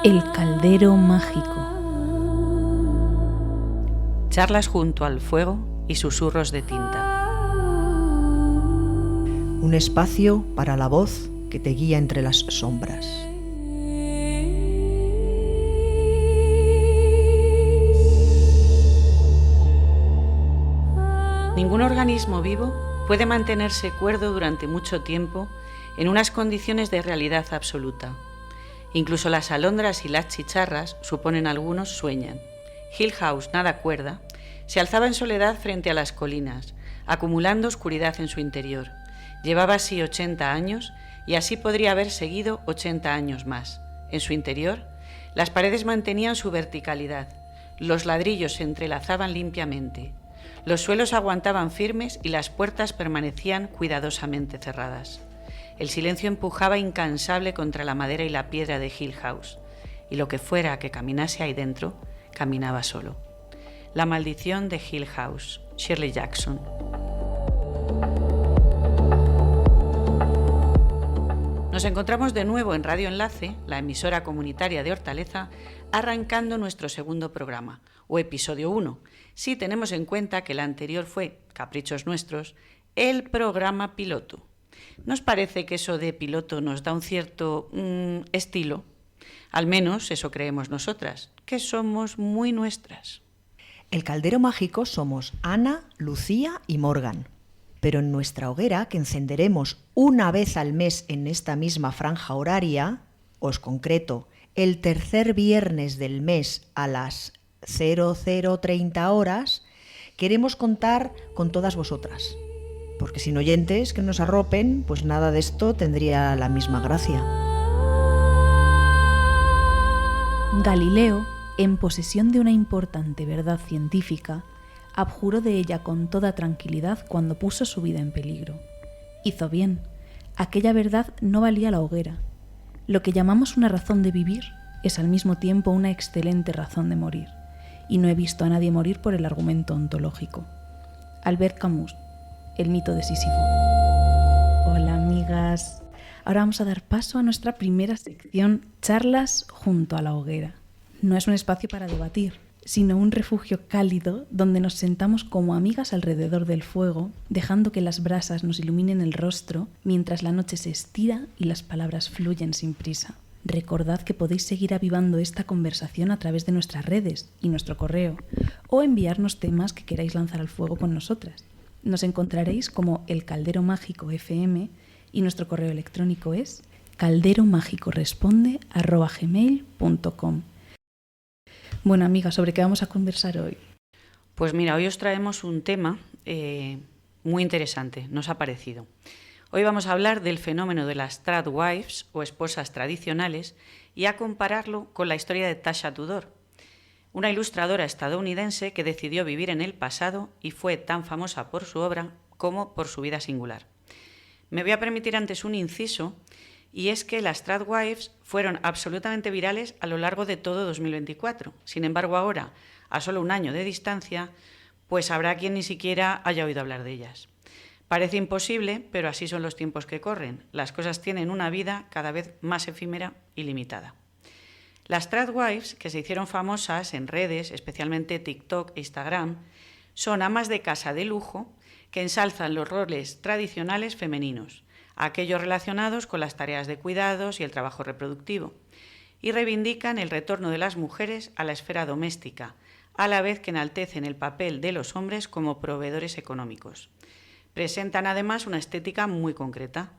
El caldero mágico. Charlas junto al fuego y susurros de tinta. Un espacio para la voz que te guía entre las sombras. Ningún organismo vivo puede mantenerse cuerdo durante mucho tiempo en unas condiciones de realidad absoluta. Incluso las alondras y las chicharras, suponen algunos, sueñan. Hill House, nada cuerda, se alzaba en soledad frente a las colinas, acumulando oscuridad en su interior. Llevaba así 80 años y así podría haber seguido 80 años más. En su interior, las paredes mantenían su verticalidad, los ladrillos se entrelazaban limpiamente, los suelos aguantaban firmes y las puertas permanecían cuidadosamente cerradas. El silencio empujaba incansable contra la madera y la piedra de Hill House, y lo que fuera que caminase ahí dentro, caminaba solo. La maldición de Hill House, Shirley Jackson. Nos encontramos de nuevo en Radio Enlace, la emisora comunitaria de Hortaleza, arrancando nuestro segundo programa, o episodio 1, si tenemos en cuenta que el anterior fue, caprichos nuestros, el programa piloto. ¿Nos parece que eso de piloto nos da un cierto estilo? Al menos eso creemos nosotras, que somos muy nuestras. El caldero mágico somos Ana, Lucía y Morgan. Pero en nuestra hoguera, que encenderemos una vez al mes en esta misma franja horaria, os concreto, el tercer viernes del mes a las 00:30 horas, queremos contar con todas vosotras. Porque sin oyentes que nos arropen, pues nada de esto tendría la misma gracia. Galileo, en posesión de una importante verdad científica, abjuró de ella con toda tranquilidad cuando puso su vida en peligro. Hizo bien. Aquella verdad no valía la hoguera. Lo que llamamos una razón de vivir es al mismo tiempo una excelente razón de morir. Y no he visto a nadie morir por el argumento ontológico. Albert Camus, El mito de Sísifo. Hola, amigas. Ahora vamos a dar paso a nuestra primera sección, Charlas junto a la hoguera. No es un espacio para debatir, sino un refugio cálido donde nos sentamos como amigas alrededor del fuego, dejando que las brasas nos iluminen el rostro mientras la noche se estira y las palabras fluyen sin prisa. Recordad que podéis seguir avivando esta conversación a través de nuestras redes y nuestro correo, o enviarnos temas que queráis lanzar al fuego con nosotras. Nos encontraréis como El Caldero Mágico FM y nuestro correo electrónico es calderomágicoresponde@gmail.com. Bueno, amiga, ¿sobre qué vamos a conversar hoy? Pues mira, hoy os traemos un tema muy interesante, nos ha parecido. Hoy vamos a hablar del fenómeno de las tradwives o esposas tradicionales y a compararlo con la historia de Tasha Tudor, una ilustradora estadounidense que decidió vivir en el pasado y fue tan famosa por su obra como por su vida singular. Me voy a permitir antes un inciso, y es que las tradwives fueron absolutamente virales a lo largo de todo 2024. Sin embargo, ahora, a solo un año de distancia, pues habrá quien ni siquiera haya oído hablar de ellas. Parece imposible, pero así son los tiempos que corren. Las cosas tienen una vida cada vez más efímera y limitada. Las tradwives, que se hicieron famosas en redes, especialmente TikTok e Instagram, son amas de casa de lujo que ensalzan los roles tradicionales femeninos, aquellos relacionados con las tareas de cuidados y el trabajo reproductivo, y reivindican el retorno de las mujeres a la esfera doméstica, a la vez que enaltecen el papel de los hombres como proveedores económicos. Presentan además una estética muy concreta.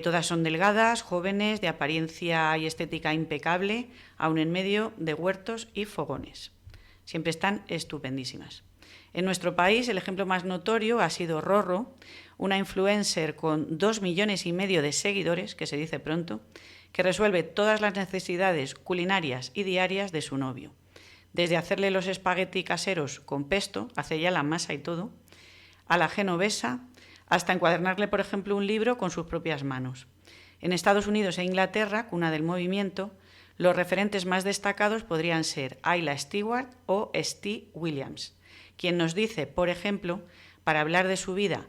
Todas son delgadas, jóvenes, de apariencia y estética impecable, aun en medio de huertos y fogones. Siempre están estupendísimas. En nuestro país, el ejemplo más notorio ha sido Rorro, una influencer con 2,5 millones de seguidores, que se dice pronto, que resuelve todas las necesidades culinarias y diarias de su novio. Desde hacerle los espagueti caseros con pesto, hace ya la masa y todo, a la genovesa, hasta encuadernarle, por ejemplo, un libro con sus propias manos. En Estados Unidos e Inglaterra, cuna del movimiento, los referentes más destacados podrían ser Ayla Stewart o Steve Williams, quien nos dice, por ejemplo, para hablar de su vida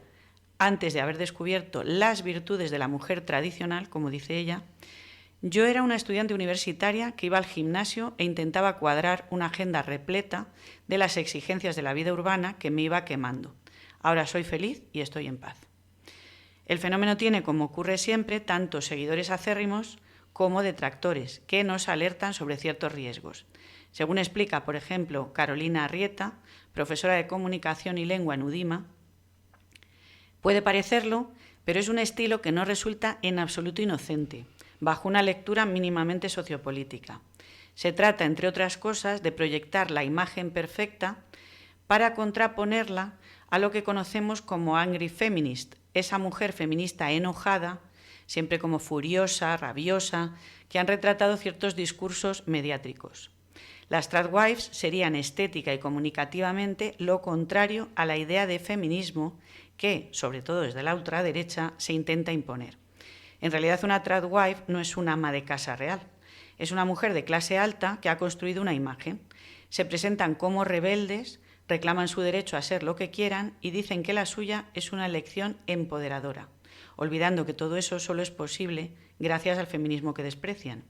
antes de haber descubierto las virtudes de la mujer tradicional, como dice ella, Yo era una estudiante universitaria que iba al gimnasio e intentaba cuadrar una agenda repleta de las exigencias de la vida urbana que me iba quemando. Ahora soy feliz y estoy en paz. El fenómeno tiene, como ocurre siempre, tanto seguidores acérrimos como detractores, que nos alertan sobre ciertos riesgos. Según explica, por ejemplo, Carolina Arrieta, profesora de Comunicación y Lengua en UDIMA, puede parecerlo, pero es un estilo que no resulta en absoluto inocente, bajo una lectura mínimamente sociopolítica. Se trata, entre otras cosas, de proyectar la imagen perfecta para contraponerla a lo que conocemos como angry feminist, esa mujer feminista enojada, siempre como furiosa, rabiosa, que han retratado ciertos discursos mediáticos. Las tradwives serían estética y comunicativamente lo contrario a la idea de feminismo que, sobre todo desde la ultraderecha, se intenta imponer. En realidad, una tradwife no es una ama de casa real, es una mujer de clase alta que ha construido una imagen. Se presentan como rebeldes, reclaman su derecho a ser lo que quieran y dicen que la suya es una elección empoderadora, olvidando que todo eso solo es posible gracias al feminismo que desprecian.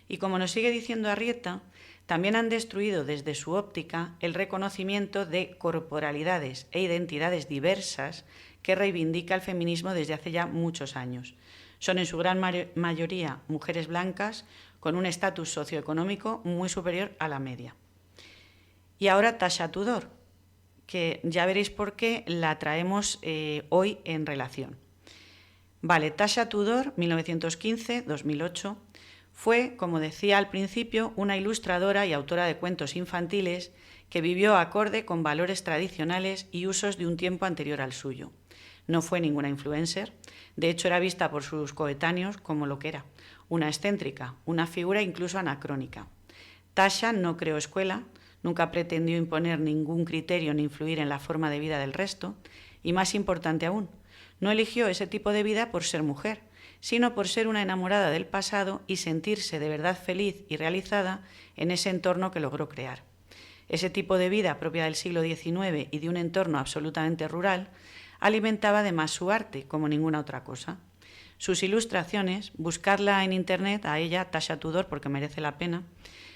Y como nos sigue diciendo Arrieta, también han destruido desde su óptica el reconocimiento de corporalidades e identidades diversas que reivindica el feminismo desde hace ya muchos años. Son en su gran mayoría mujeres blancas con un estatus socioeconómico muy superior a la media. Y ahora Tasha Tudor, que ya veréis por qué la traemos hoy en relación. Vale, Tasha Tudor, 1915-2008, fue, como decía al principio, una ilustradora y autora de cuentos infantiles que vivió acorde con valores tradicionales y usos de un tiempo anterior al suyo. No fue ninguna influencer, de hecho era vista por sus coetáneos como lo que era, una excéntrica, una figura incluso anacrónica. Tasha no creó escuela, nunca pretendió imponer ningún criterio ni influir en la forma de vida del resto, y más importante aún, no eligió ese tipo de vida por ser mujer, sino por ser una enamorada del pasado y sentirse de verdad feliz y realizada en ese entorno que logró crear. Ese tipo de vida propia del siglo XIX y de un entorno absolutamente rural alimentaba además su arte como ninguna otra cosa. Sus ilustraciones, buscarla en internet, a ella, Tasha Tudor, porque merece la pena,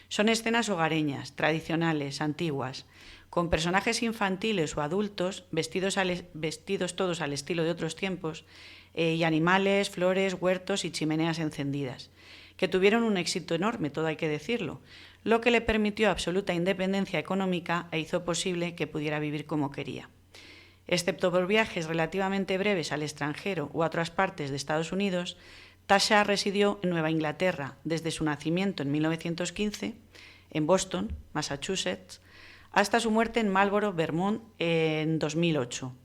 son escenas hogareñas, tradicionales, antiguas, con personajes infantiles o adultos vestidos todos al estilo de otros tiempos, y animales, flores, huertos y chimeneas encendidas, que tuvieron un éxito enorme, todo hay que decirlo, lo que le permitió absoluta independencia económica e hizo posible que pudiera vivir como quería. Excepto por viajes relativamente breves al extranjero o a otras partes de Estados Unidos, Tasha residió en Nueva Inglaterra desde su nacimiento en 1915, en Boston, Massachusetts, hasta su muerte en Marlboro, Vermont, en 2008.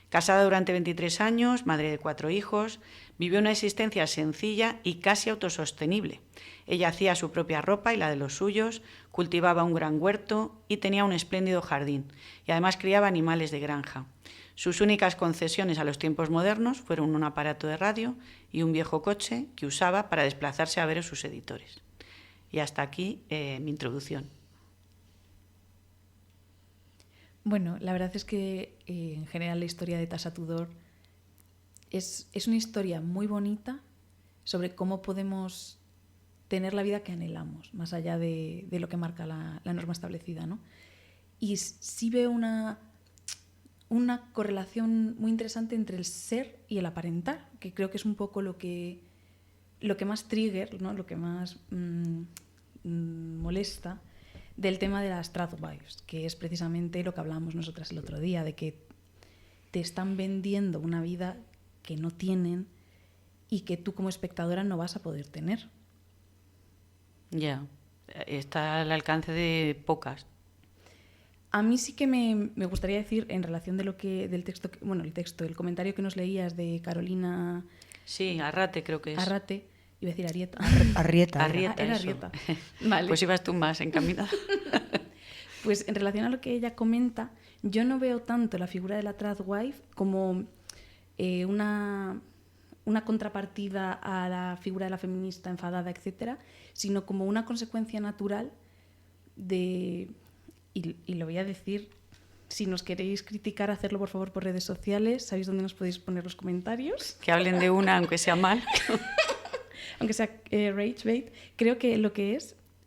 Casada durante 23 años, madre de 4 hijos, vivió una existencia sencilla y casi autosostenible. Ella hacía su propia ropa y la de los suyos, cultivaba un gran huerto y tenía un espléndido jardín, y además criaba animales de granja. Sus únicas concesiones a los tiempos modernos fueron un aparato de radio y un viejo coche que usaba para desplazarse a ver a sus editores. Y hasta aquí mi introducción. Bueno, la verdad es que en general la historia de Tasha Tudor es una historia muy bonita sobre cómo podemos tener la vida que anhelamos, más allá de lo que marca la norma establecida, ¿no? Y sí veo una correlación muy interesante entre el ser y el aparentar, que creo que es un poco lo que más trigger, ¿no? Lo que más molesta del tema de las tradwives, que es precisamente lo que hablábamos nosotras el otro día, de que te están vendiendo una vida que no tienen y que tú como espectadora no vas a poder tener. Ya, está al alcance de pocas. A mí sí que me gustaría decir, en relación del texto, el comentario que nos leías de Carolina... Sí, Arrate creo que es. Arrate, iba a decir Arrieta. Arrieta. Era Arrieta. Vale. Pues ibas tú más encaminada. Pues en relación a lo que ella comenta, yo no veo tanto la figura de la tradwife como una contrapartida a la figura de la feminista enfadada, etcétera, sino como una consecuencia natural de... Y lo voy a decir, si nos queréis criticar, hacerlo por favor por redes sociales. ¿Sabéis dónde nos podéis poner los comentarios? Que hablen de una, aunque sea mal. aunque sea rage bait, creo que lo que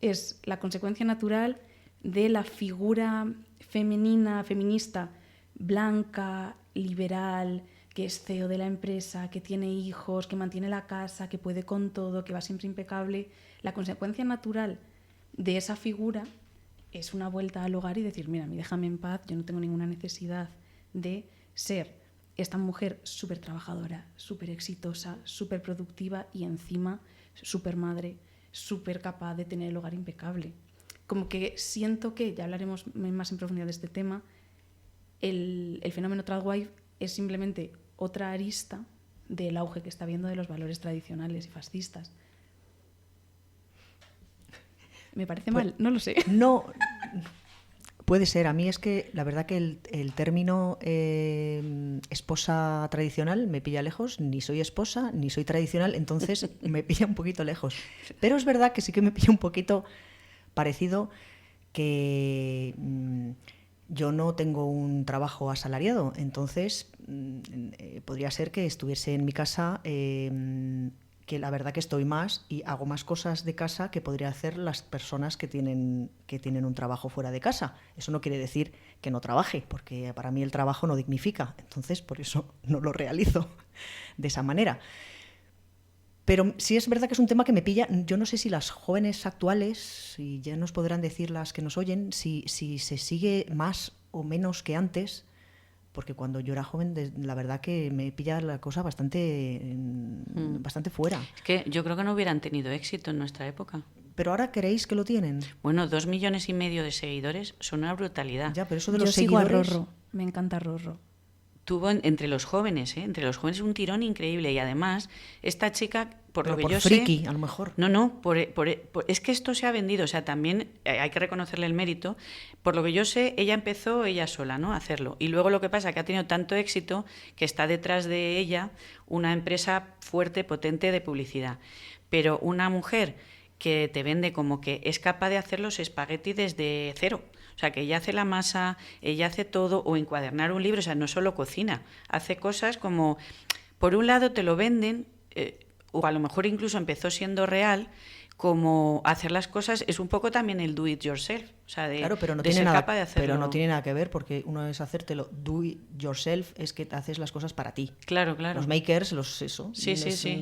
es la consecuencia natural de la figura femenina, feminista, blanca, liberal, que es CEO de la empresa, que tiene hijos, que mantiene la casa, que puede con todo, que va siempre impecable. La consecuencia natural de esa figura es una vuelta al hogar y decir, mira, déjame en paz, yo no tengo ninguna necesidad de ser esta mujer súper trabajadora, súper exitosa, súper productiva y encima súper madre, súper capaz de tener el hogar impecable. Como que siento que, ya hablaremos más en profundidad de este tema, el fenómeno tradwife es simplemente otra arista del auge que está habiendo de los valores tradicionales y fascistas. ¿Me parece mal? No lo sé. No, puede ser. A mí es que la verdad que el término esposa tradicional me pilla lejos. Ni soy esposa, ni soy tradicional, entonces me pilla un poquito lejos. Pero es verdad que sí que me pilla un poquito parecido que yo no tengo un trabajo asalariado, entonces podría ser que estuviese en mi casa, que la verdad que estoy más y hago más cosas de casa que podría hacer las personas que tienen un trabajo fuera de casa. Eso no quiere decir que no trabaje, porque para mí el trabajo no dignifica, entonces por eso no lo realizo de esa manera. Pero sí es verdad que es un tema que me pilla. Yo no sé si las jóvenes actuales, y ya nos podrán decir las que nos oyen, si se sigue más o menos que antes, porque cuando yo era joven, la verdad que me pilla la cosa bastante fuera. Es que yo creo que no hubieran tenido éxito en nuestra época. ¿Pero ahora creéis que lo tienen? Bueno, 2,5 millones de seguidores son una brutalidad. Ya, pero eso de yo los sigo seguidores... a Rorro, me encanta Rorro. Tuvo entre los jóvenes un tirón increíble, y además esta chica, por pero lo que por yo friki, sé, a lo mejor. No, es que esto se ha vendido, o sea, también hay que reconocerle el mérito. Por lo que yo sé, ella empezó ella sola, ¿no?, a hacerlo, y luego lo que pasa es que ha tenido tanto éxito que está detrás de ella una empresa fuerte, potente de publicidad. Pero una mujer que te vende como que es capaz de hacer los espaguetis desde cero. O sea, que ella hace la masa, ella hace todo, o encuadernar un libro, o sea, no solo cocina, hace cosas como, por un lado te lo venden, o a lo mejor incluso empezó siendo real, como hacer las cosas es un poco también el do it yourself, o sea, claro, pero no de tiene ser nada, capaz de hacerlo. pero no tiene nada que ver, porque uno es hacértelo do it yourself, es que te haces las cosas para ti. Claro, claro. Los makers, Sí,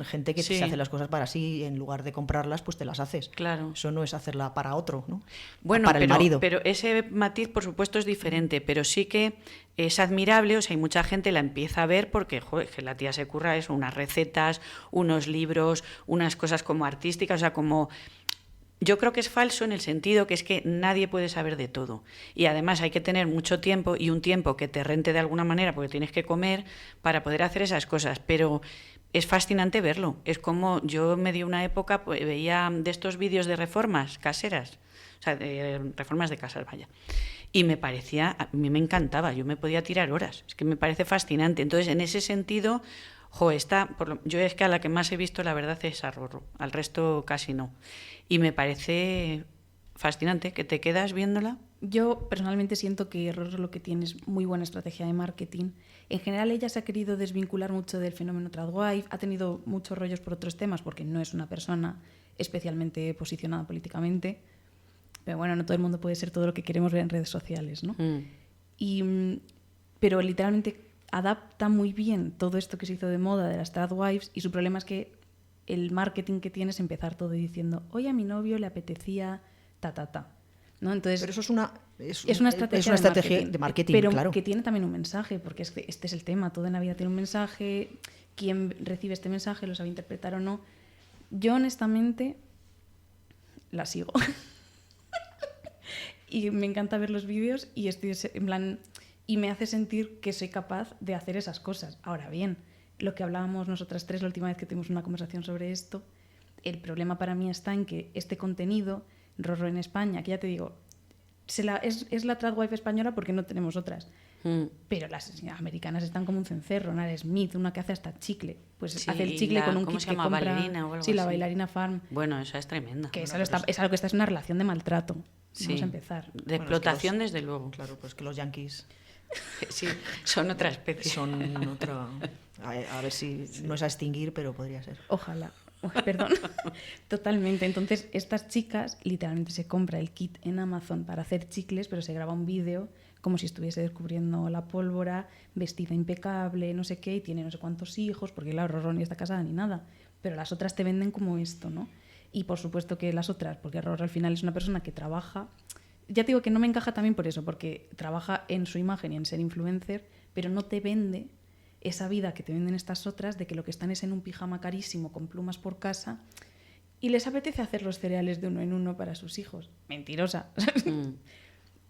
gente que se hace las cosas para sí, en lugar de comprarlas, pues te las haces. Claro. Eso no es hacerla para otro, ¿no? Bueno, para el marido. Pero ese matiz, por supuesto, es diferente, pero sí que es admirable, o sea, hay mucha gente la empieza a ver porque, joder, que la tía se curra eso, unas recetas, unos libros, unas cosas como artísticas, o sea, como... Yo creo que es falso en el sentido que es que nadie puede saber de todo. Y además hay que tener mucho tiempo y un tiempo que te rente de alguna manera porque tienes que comer para poder hacer esas cosas. Pero es fascinante verlo. Es como yo me di una época, pues, veía de estos vídeos de reformas caseras, o sea, de reformas de casas, vaya. Y me parecía, a mí me encantaba, yo me podía tirar horas. Es que me parece fascinante. Entonces, en ese sentido... yo es que a la que más he visto, la verdad, es a Rorro, al resto casi no. Y me parece fascinante, que te quedas viéndola. Yo personalmente siento que Rorro lo que tiene es muy buena estrategia de marketing. En general ella se ha querido desvincular mucho del fenómeno tradwife, ha tenido muchos rollos por otros temas porque no es una persona especialmente posicionada políticamente. Pero bueno, no todo el mundo puede ser todo lo que queremos ver en redes sociales, ¿no? Pero literalmente adapta muy bien todo esto que se hizo de moda de las tradwives, y su problema es que el marketing que tiene es empezar todo diciendo, hoy a mi novio le apetecía ¿no? Entonces, pero eso es una estrategia de marketing, pero claro. que tiene también un mensaje, porque este es el tema, todo en la vida tiene un mensaje, quién recibe este mensaje, lo sabe interpretar o no. Yo honestamente la sigo y me encanta ver los vídeos y estoy en plan... Y me hace sentir que soy capaz de hacer esas cosas. Ahora bien, lo que hablábamos nosotras tres la última vez que tuvimos una conversación sobre esto, el problema para mí está en que este contenido, Rorro en España, que ya te digo, es la tradwife española porque no tenemos otras. Pero las americanas están como un cencerro. Nara Smith, una que hace hasta chicle. Pues sí, hace el chicle con un kit que compra. ¿Bailarina o algo sí, la así? Bailarina Farm. Bueno, esa es tremenda. Que es algo que está en una relación de maltrato. Sí. Vamos a empezar. De explotación, desde luego. Claro, pues que los yankees... Sí, son otra especie. Son otra... A ver si no es a extinguir, pero podría ser. Ojalá. Perdón. Totalmente. Entonces, estas chicas literalmente se compra el kit en Amazon para hacer chicles, pero se graba un vídeo como si estuviese descubriendo la pólvora, vestida impecable, no sé qué, y tiene no sé cuántos hijos, porque claro, Rorró ni está casada ni nada. Pero las otras te venden como esto, ¿no? Y por supuesto que las otras, porque Rorró al final es una persona que trabaja... Ya te digo que no me encaja también por eso, porque trabaja en su imagen y en ser influencer, pero no te vende esa vida que te venden estas otras de que lo que están es en un pijama carísimo con plumas por casa y les apetece hacer los cereales de uno en uno para sus hijos. Mentirosa.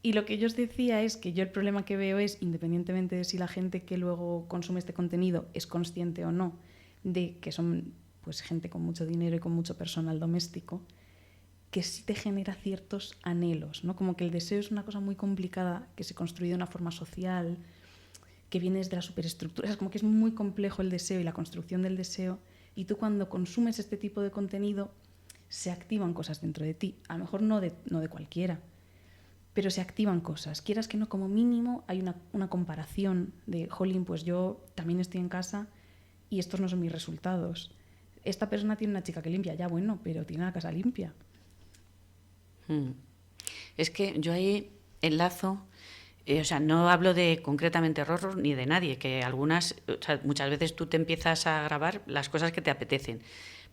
Y lo que yo os decía es que yo el problema que veo es, independientemente de si la gente que luego consume este contenido es consciente o no de que son pues gente con mucho dinero y con mucho personal doméstico, que sí te genera ciertos anhelos, ¿no? Como que el deseo es una cosa muy complicada que se construye de una forma social, que viene desde la superestructura. Es como que es muy complejo el deseo y la construcción del deseo, y tú cuando consumes este tipo de contenido se activan cosas dentro de ti. A lo mejor no de cualquiera, pero se activan cosas. Quieras que no, como mínimo hay una comparación de, jolín, pues yo también estoy en casa y estos no son mis resultados. Esta persona tiene una chica que limpia, ya bueno, pero tiene la casa limpia. Es que yo ahí enlazo... o sea, no hablo de concretamente Rorró ni de nadie, que muchas veces tú te empiezas a grabar las cosas que te apetecen.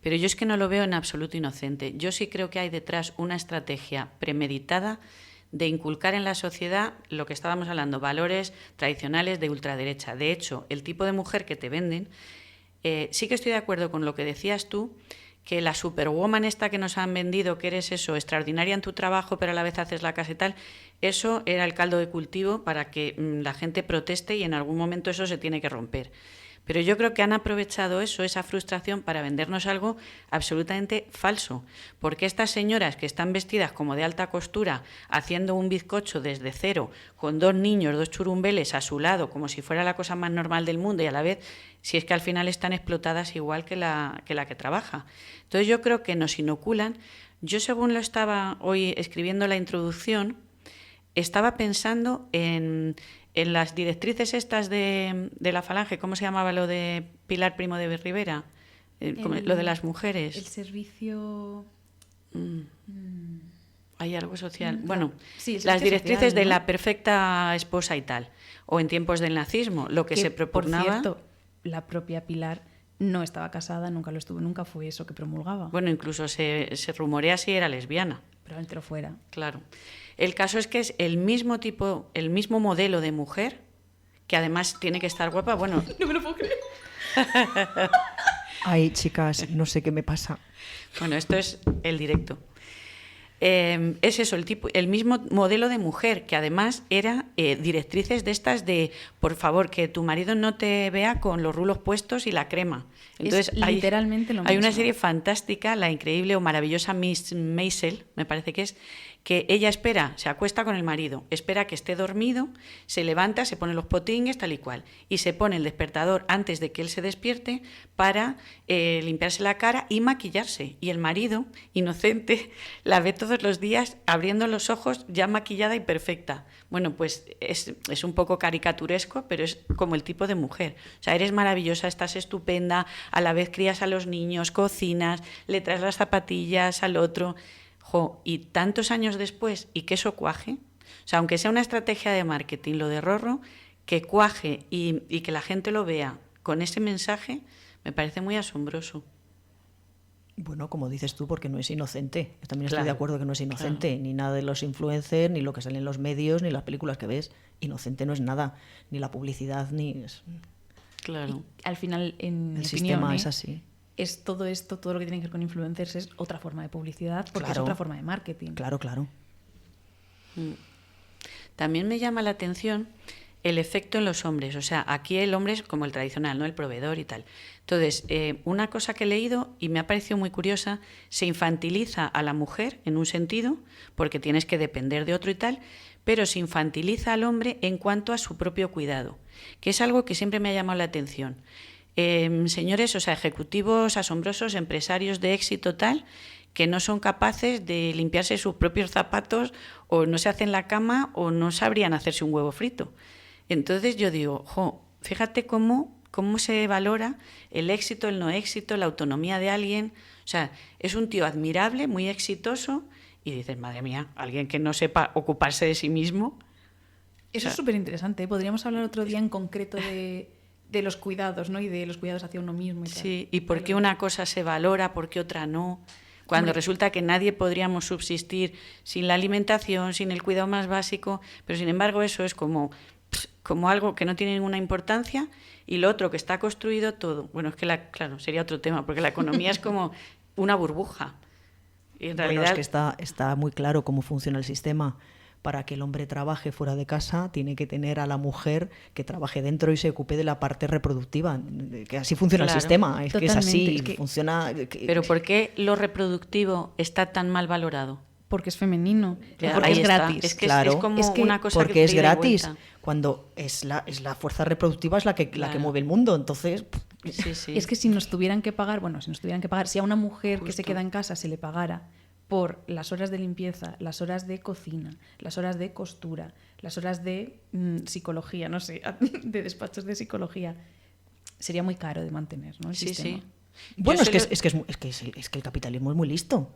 Pero yo es que no lo veo en absoluto inocente. Yo sí creo que hay detrás una estrategia premeditada de inculcar en la sociedad lo que estábamos hablando, valores tradicionales de ultraderecha. De hecho, el tipo de mujer que te venden, sí que estoy de acuerdo con lo que decías tú, que la superwoman esta que nos han vendido, que eres eso, extraordinaria en tu trabajo, pero a la vez haces la casa y tal, eso era el caldo de cultivo para que la gente proteste y en algún momento eso se tiene que romper. Pero yo creo que han aprovechado eso, esa frustración, para vendernos algo absolutamente falso. Porque estas señoras que están vestidas como de alta costura, haciendo un bizcocho desde cero, con 2 niños, 2 churumbeles a su lado, como si fuera la cosa más normal del mundo, y a la vez, si es que al final están explotadas igual que la que trabaja. Entonces yo creo que nos inoculan. Yo, según lo estaba hoy escribiendo la introducción, estaba pensando en las directrices estas de la Falange. ¿Cómo se llamaba lo de Pilar Primo de Rivera? Lo de las mujeres. El servicio... Hay algo social. Bueno, sí, las directrices social, ¿no? de la perfecta esposa y tal. O en tiempos del nazismo, lo que se propugnaba... Por cierto, la propia Pilar no estaba casada, nunca lo estuvo, nunca fue eso que promulgaba. Bueno, incluso se rumorea si era lesbiana. Probablemente lo fuera. Claro. El caso es que es el mismo tipo, el mismo modelo de mujer, que además tiene que estar guapa. Bueno, no me lo puedo creer. Ay, chicas, no sé qué me pasa. Bueno, esto es el directo. Es eso, el mismo modelo de mujer, que además era directrices de estas de, por favor, que tu marido no te vea con los rulos puestos y la crema. Entonces, es literalmente lo mismo. Hay una serie fantástica, la increíble o maravillosa Miss Maisel, me parece que es, que ella espera, se acuesta con el marido, espera que esté dormido, se levanta, se pone los potingues, tal y cual, y se pone el despertador antes de que él se despierte para limpiarse la cara y maquillarse. Y el marido, inocente, la ve todos los días abriendo los ojos ya maquillada y perfecta. Bueno, pues es un poco caricaturesco, pero es como el tipo de mujer. O sea, eres maravillosa, estás estupenda, a la vez crías a los niños, cocinas, le traes las zapatillas al otro... y tantos años después, y que eso cuaje, o sea, aunque sea una estrategia de marketing lo de Rorró, que cuaje y que la gente lo vea con ese mensaje, me parece muy asombroso. Bueno, como dices tú, porque no es inocente. Yo también Claro, estoy de acuerdo que no es inocente, claro. ni nada de los influencers, ni lo que sale en los medios, ni las películas que ves. Inocente no es nada, ni la publicidad, ni... Claro. Y al final, en mi El sistema opinión, es así. Es todo esto, todo lo que tiene que ver con influencers es otra forma de publicidad, porque Claro. es otra forma de marketing. Claro, claro. También me llama la atención el efecto en los hombres. O sea, aquí el hombre es como el tradicional, ¿no? El proveedor y tal. Entonces, una cosa que he leído y me ha parecido muy curiosa, se infantiliza a la mujer en un sentido, porque tienes que depender de otro y tal, pero se infantiliza al hombre en cuanto a su propio cuidado, que es algo que siempre me ha llamado la atención. Señores, o sea, ejecutivos asombrosos, empresarios de éxito tal, que no son capaces de limpiarse sus propios zapatos o no se hacen la cama o no sabrían hacerse un huevo frito. Entonces yo digo, fíjate cómo cómo se valora el éxito, el no éxito, la autonomía de alguien. O sea, es un tío admirable, muy exitoso, y dices, madre mía, alguien que no sepa ocuparse de sí mismo. Eso es súper interesante. Podríamos hablar otro día en concreto de los cuidados, ¿no? Y de los cuidados hacia uno mismo. Y sí, tal. y por qué una cosa se valora, por qué otra no. Cuando resulta que nadie podríamos subsistir sin la alimentación, sin el cuidado más básico, pero sin embargo eso es como algo que no tiene ninguna importancia, y lo otro que está construido todo. Bueno, es que claro, sería otro tema, porque la economía es como una burbuja. Y en realidad... Bueno, es que está muy claro cómo funciona el sistema. Para que el hombre trabaje fuera de casa, tiene que tener a la mujer que trabaje dentro y se ocupe de la parte reproductiva. Que así funciona el sistema, es que es así, funciona... Pero ¿por qué lo reproductivo está tan mal valorado? Porque es femenino, porque es gratis. Es que claro, es como una cosa porque que es gratis. Cuando es la fuerza reproductiva es la que mueve el mundo, entonces... Sí. Es que si nos tuvieran que pagar, si a una mujer que se queda en casa se le pagara por las horas de limpieza, las horas de cocina, las horas de costura, las horas de psicología, no sé, de despachos de psicología, sería muy caro de mantener, ¿no? El sistema. Sí. Bueno, es que el capitalismo es muy listo.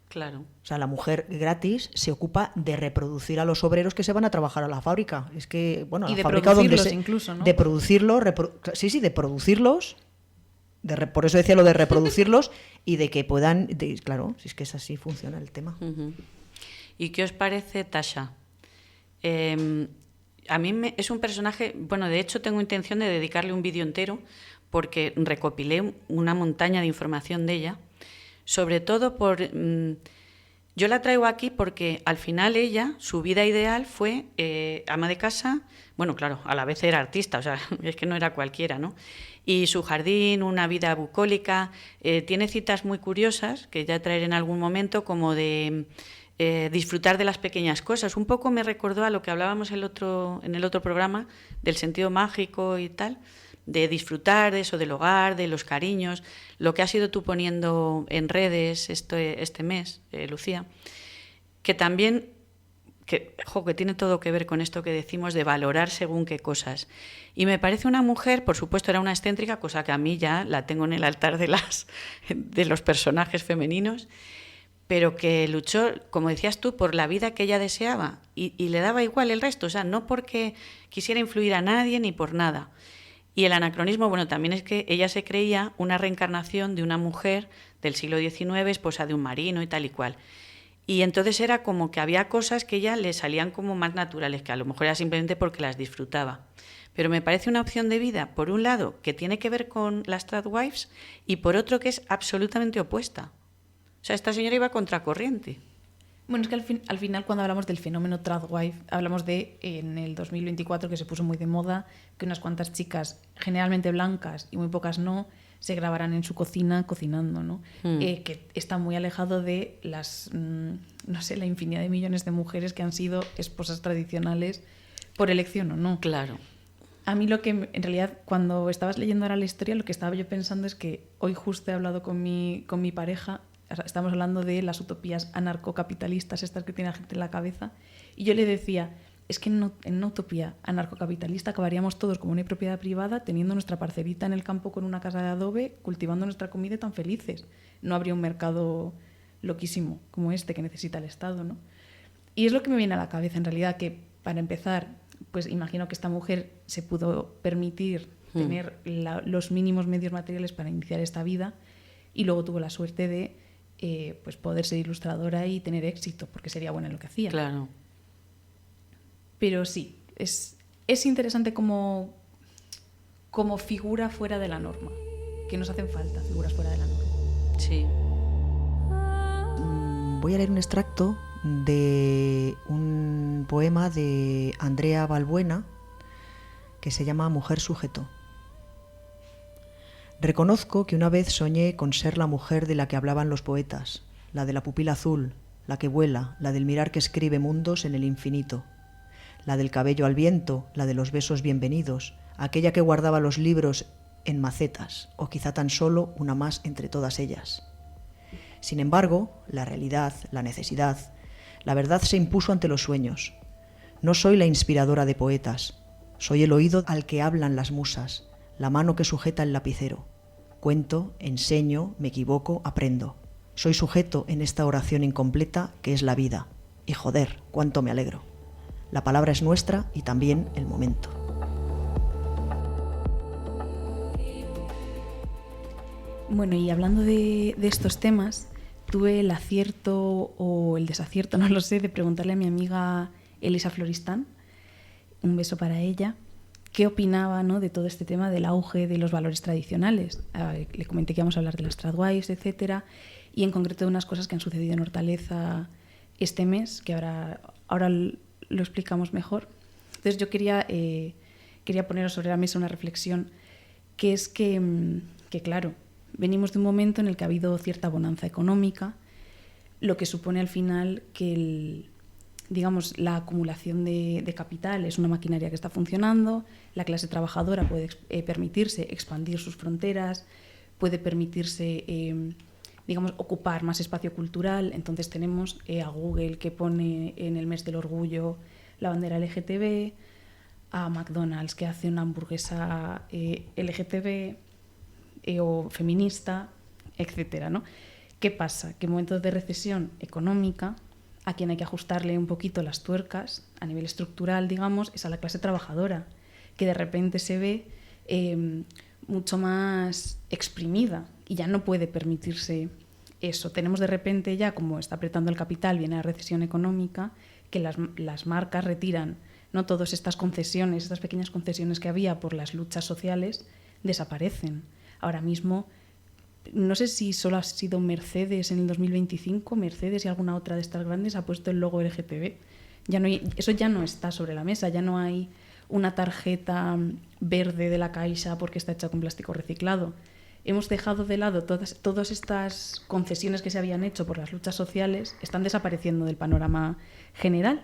Claro. O sea, la mujer gratis se ocupa de reproducir a los obreros que se van a trabajar a la fábrica. Es que, bueno, a y la de fábrica donde incluso, ¿no? de producirlos, de producirlos. Por eso decía lo de reproducirlos y de que puedan... claro, si es que es así, funciona el tema. Uh-huh. ¿Y qué os parece Tasha? A mí es un personaje... Bueno, de hecho tengo intención de dedicarle un vídeo entero porque recopilé una montaña de información de ella, sobre todo yo la traigo aquí porque al final ella, su vida ideal fue ama de casa. Bueno, claro, a la vez era artista, o sea, es que no era cualquiera, ¿no? Y su jardín, una vida bucólica, tiene citas muy curiosas, que ya traeré en algún momento, como de disfrutar de las pequeñas cosas. Un poco me recordó a lo que hablábamos en el otro programa, del sentido mágico y tal, de disfrutar de eso, del hogar, de los cariños, lo que has ido tú poniendo en redes este mes, Lucía, que también... que tiene todo que ver con esto que decimos de valorar según qué cosas. Y me parece una mujer, por supuesto era una excéntrica, cosa que a mí ya la tengo en el altar de los personajes femeninos, pero que luchó, como decías tú, por la vida que ella deseaba y le daba igual el resto, o sea, no porque quisiera influir a nadie ni por nada. Y el anacronismo, bueno, también es que ella se creía una reencarnación de una mujer del siglo XIX, esposa de un marino y tal y cual. Y entonces era como que había cosas que a ella le salían como más naturales, que a lo mejor era simplemente porque las disfrutaba. Pero me parece una opción de vida, por un lado, que tiene que ver con las tradwives y por otro que es absolutamente opuesta. O sea, esta señora iba contracorriente. Bueno, es que al final cuando hablamos del fenómeno tradwife, hablamos de, en el 2024, que se puso muy de moda, que unas cuantas chicas, generalmente blancas y muy pocas no, se grabarán en su cocina cocinando, ¿no? Que está muy alejado de las, no sé, la infinidad de millones de mujeres que han sido esposas tradicionales por elección o no. Claro. A mí lo que, en realidad, cuando estabas leyendo ahora la historia, lo que estaba yo pensando es que hoy justo he hablado con mi pareja, estamos hablando de las utopías anarcocapitalistas, estas que tiene la gente en la cabeza, y yo le decía... Es que en una utopía anarcocapitalista acabaríamos todos como una propiedad privada, teniendo nuestra parcelita en el campo con una casa de adobe, cultivando nuestra comida y tan felices. No habría un mercado loquísimo como este que necesita el Estado, ¿no? Y es lo que me viene a la cabeza, en realidad, que para empezar, pues imagino que esta mujer se pudo permitir tener los mínimos medios materiales para iniciar esta vida y luego tuvo la suerte de pues poder ser ilustradora y tener éxito, porque sería buena en lo que hacía. Claro. Pero sí, es interesante como figura fuera de la norma, que nos hacen falta figuras fuera de la norma. Sí. Voy a leer un extracto de un poema de Andrea Balbuena que se llama Mujer sujeto. Reconozco que una vez soñé con ser la mujer de la que hablaban los poetas, la de la pupila azul, la que vuela, la del mirar que escribe mundos en el infinito, la del cabello al viento, la de los besos bienvenidos, aquella que guardaba los libros en macetas, o quizá tan solo una más entre todas ellas. Sin embargo, la realidad, la necesidad, la verdad se impuso ante los sueños. No soy la inspiradora de poetas, soy el oído al que hablan las musas, la mano que sujeta el lapicero. Cuento, enseño, me equivoco, aprendo. Soy sujeto en esta oración incompleta que es la vida. Y joder, cuánto me alegro. La palabra es nuestra y también el momento. Bueno, y hablando de estos temas, tuve el acierto o el desacierto, no lo sé, de preguntarle a mi amiga Elisa Floristán, un beso para ella, qué opinaba, ¿no?, de todo este tema del auge de los valores tradicionales. Le comenté que íbamos a hablar de las tradwives, etcétera, y en concreto de unas cosas que han sucedido en Hortaleza este mes, que ahora lo explicamos mejor. Entonces yo quería poner sobre la mesa una reflexión, que es que claro, venimos de un momento en el que ha habido cierta bonanza económica, lo que supone al final que la acumulación de capital es una maquinaria que está funcionando, la clase trabajadora puede permitirse expandir sus fronteras, puede permitirse ocupar más espacio cultural. Entonces tenemos a Google, que pone en el mes del orgullo la bandera LGTB, a McDonald's, que hace una hamburguesa LGTB o feminista, etcétera, ¿no? ¿Qué pasa? Que en momentos de recesión económica, a quien hay que ajustarle un poquito las tuercas a nivel estructural, digamos, es a la clase trabajadora, que de repente se ve mucho más exprimida y ya no puede permitirse eso. Tenemos de repente ya, como está apretando el capital, viene la recesión económica, que las marcas retiran, ¿no?, todas estas concesiones, estas pequeñas concesiones que había por las luchas sociales, desaparecen. Ahora mismo, no sé si solo ha sido Mercedes en el 2025, Mercedes y alguna otra de estas grandes ha puesto el logo LGTB. Eso ya no está sobre la mesa, ya no hay una tarjeta verde de la Caixa porque está hecha con plástico reciclado. Hemos dejado de lado todas estas concesiones que se habían hecho por las luchas sociales, están desapareciendo del panorama general.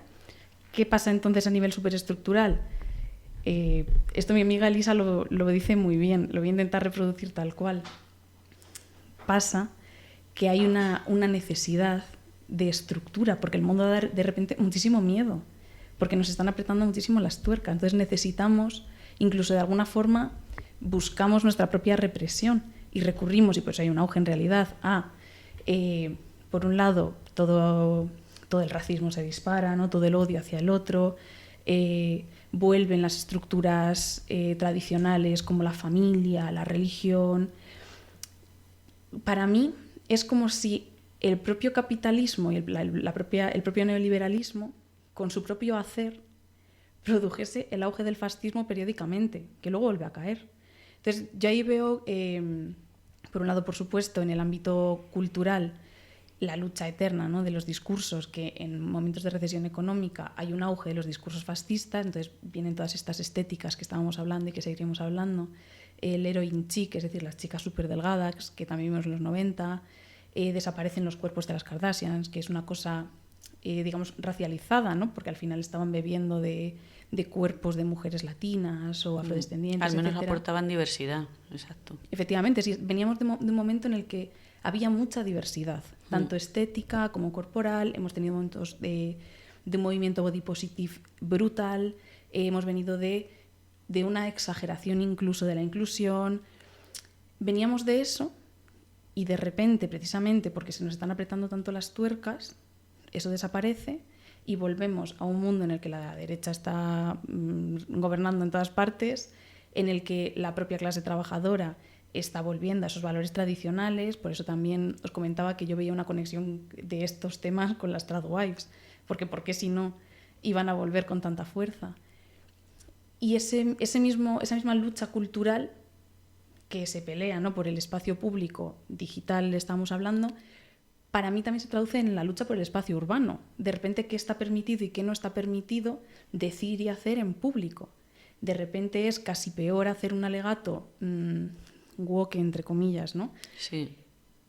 ¿Qué pasa entonces a nivel superestructural? Esto mi amiga Elisa lo dice muy bien, lo voy a intentar reproducir tal cual. Pasa que hay una necesidad de estructura, porque el mundo da de repente muchísimo miedo, porque nos están apretando muchísimo las tuercas. Entonces necesitamos, incluso de alguna forma, buscamos nuestra propia represión y recurrimos, y pues hay un auge en realidad, por un lado, todo el racismo se dispara, ¿no?, todo el odio hacia el otro, vuelven las estructuras tradicionales como la familia, la religión. Para mí es como si el propio capitalismo y el propio neoliberalismo, con su propio hacer, produjese el auge del fascismo periódicamente, que luego vuelve a caer. Entonces yo ahí veo, por un lado, por supuesto, en el ámbito cultural, la lucha eterna, ¿no?, de los discursos, que en momentos de recesión económica hay un auge de los discursos fascistas, entonces vienen todas estas estéticas que estábamos hablando y que seguiremos hablando, el heroin chic, es decir, las chicas súper delgadas, que también vimos en los 90, desaparecen los cuerpos de las Kardashians, que es una cosa, racializada, ¿no?, porque al final estaban bebiendo de cuerpos de mujeres latinas o afrodescendientes, al menos etcétera. Aportaban diversidad, exacto. Efectivamente, sí, veníamos de un momento en el que había mucha diversidad, tanto estética como corporal. Hemos tenido momentos de un movimiento body positive brutal, hemos venido de una exageración incluso de la inclusión. Veníamos de eso y de repente, precisamente porque se nos están apretando tanto las tuercas, eso desaparece y volvemos a un mundo en el que la derecha está gobernando en todas partes, en el que la propia clase trabajadora está volviendo a esos valores tradicionales. Por eso también os comentaba que yo veía una conexión de estos temas con las tradwives, porque ¿por qué si no iban a volver con tanta fuerza? Y esa misma lucha cultural que se pelea, ¿no?, por el espacio público digital, estamos hablando, para mí también se traduce en la lucha por el espacio urbano. De repente, ¿qué está permitido y qué no está permitido decir y hacer en público? De repente es casi peor hacer un alegato woke, entre comillas, ¿no?, Sí.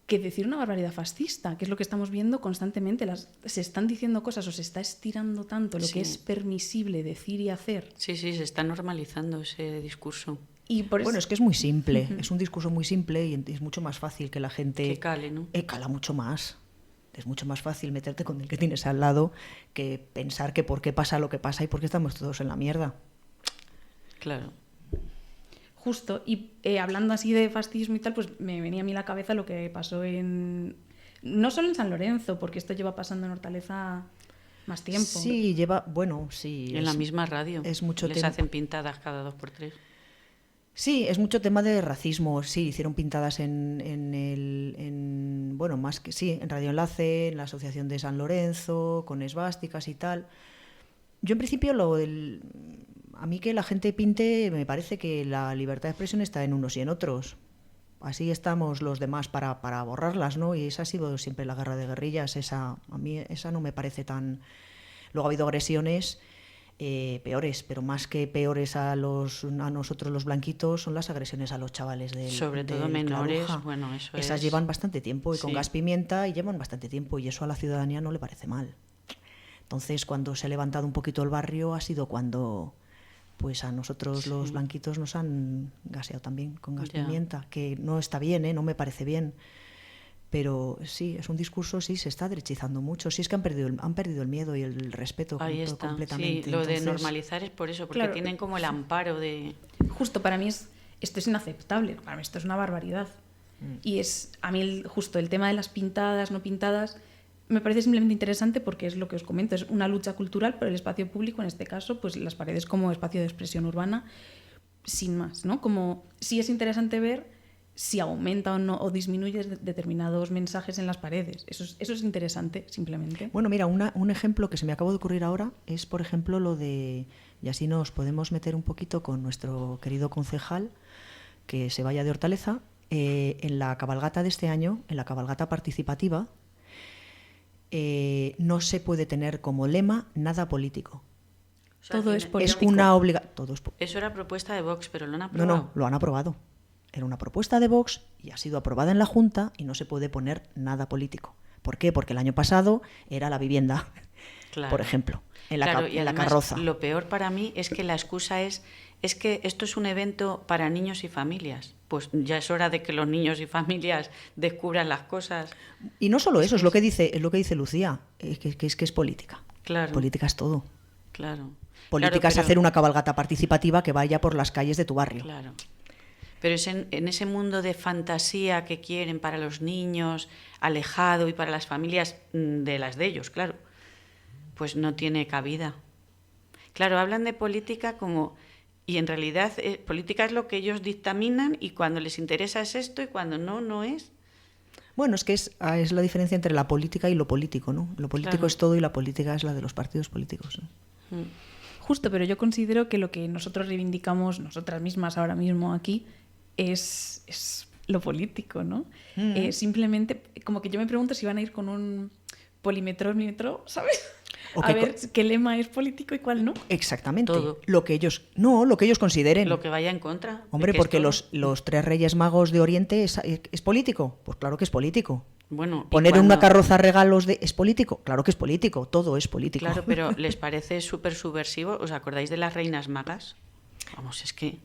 que decir una barbaridad fascista, que es lo que estamos viendo constantemente. Se están diciendo cosas o se está estirando tanto lo que es permisible decir y hacer. Sí, se está normalizando ese discurso. Y por eso... Bueno, es que es muy simple, es un discurso muy simple y es mucho más fácil que la gente... Que cale, ¿no? Cala mucho más. Es mucho más fácil meterte con el que tienes al lado que pensar que por qué pasa lo que pasa y por qué estamos todos en la mierda. Claro. Justo, y hablando así de fascismo y tal, pues me venía a mí a la cabeza lo que pasó no solo en San Lorenzo, porque esto lleva pasando en Hortaleza más tiempo. Sí, sí. En la misma radio. Es mucho Les hacen pintadas cada 2 por 3. Sí, es mucho tema de racismo. Sí, hicieron pintadas en más que sí, en Radio Enlace, en la Asociación de San Lorenzo, con esvásticas y tal. Yo en principio a mí que la gente pinte, me parece que la libertad de expresión está en unos y en otros. Así estamos los demás para borrarlas, ¿no? Y esa ha sido siempre la guerra de guerrillas. A mí esa no me parece tan... Luego ha habido agresiones peores, pero más que peores a nosotros los blanquitos son las agresiones a los chavales sobre todo menores. Bueno, esas llevan bastante tiempo y con gas pimienta y llevan bastante tiempo y eso a la ciudadanía no le parece mal. Entonces, cuando se ha levantado un poquito el barrio ha sido cuando pues a nosotros los blanquitos nos han gaseado también con gas pimienta, que no está bien, no me parece bien. Pero sí, es un discurso, sí, se está derechizando mucho. Sí, es que han perdido el miedo y el respeto completamente. Sí, lo de normalizar es por eso, porque tienen como el amparo de... Justo, para mí esto es inaceptable, para mí esto es una barbaridad. Y a mí justo el tema de las pintadas, no pintadas, me parece simplemente interesante porque es lo que os comento, es una lucha cultural por el espacio público, en este caso, pues las paredes como espacio de expresión urbana, sin más, ¿no? Como sí es interesante ver si aumenta o no o disminuye determinados mensajes en las paredes. Eso es interesante, simplemente. Bueno, mira, un ejemplo que se me acaba de ocurrir ahora es, por ejemplo, lo de, y así nos podemos meter un poquito con nuestro querido concejal, que se vaya de Hortaleza, en la cabalgata de este año, en la cabalgata participativa, no se puede tener como lema nada político. O sea, todo es político. Es una obligación. Eso era propuesta de Vox, pero lo han aprobado. No, lo han aprobado. Era una propuesta de Vox y ha sido aprobada en la Junta y no se puede poner nada político. ¿Por qué? Porque el año pasado era la vivienda, por ejemplo, en la carroza. Lo peor para mí es que la excusa es que esto es un evento para niños y familias. Pues ya es hora de que los niños y familias descubran las cosas. Y no solo eso, es lo que dice Lucía, que es política. Claro. Política es todo. Claro. Política es hacer una cabalgata participativa que vaya por las calles de tu barrio. Claro. Pero es en ese mundo de fantasía que quieren para los niños, alejado, y para las familias de las de ellos, claro, pues no tiene cabida. Claro, hablan de política como... Y en realidad política es lo que ellos dictaminan y cuando les interesa es esto y cuando no, no es. Bueno, es que es la diferencia entre la política y lo político, ¿no? Lo político es todo y la política es la de los partidos políticos, ¿no? Justo, pero yo considero que lo que nosotros reivindicamos, nosotras mismas ahora mismo aquí, es lo político, ¿no? Simplemente, como que yo me pregunto si van a ir con un polímetro, ¿sabes? A ver qué lema es político y cuál no. Exactamente. Todo. Lo que ellos consideren. Lo que vaya en contra. Hombre, porque los 3 Reyes Magos de Oriente es político. Pues claro que es político. Bueno, poner en una carroza regalos ¿es político? Claro que es político. Todo es político. Claro, pero ¿les parece súper subversivo? ¿Os acordáis de las reinas magas? Vamos, es que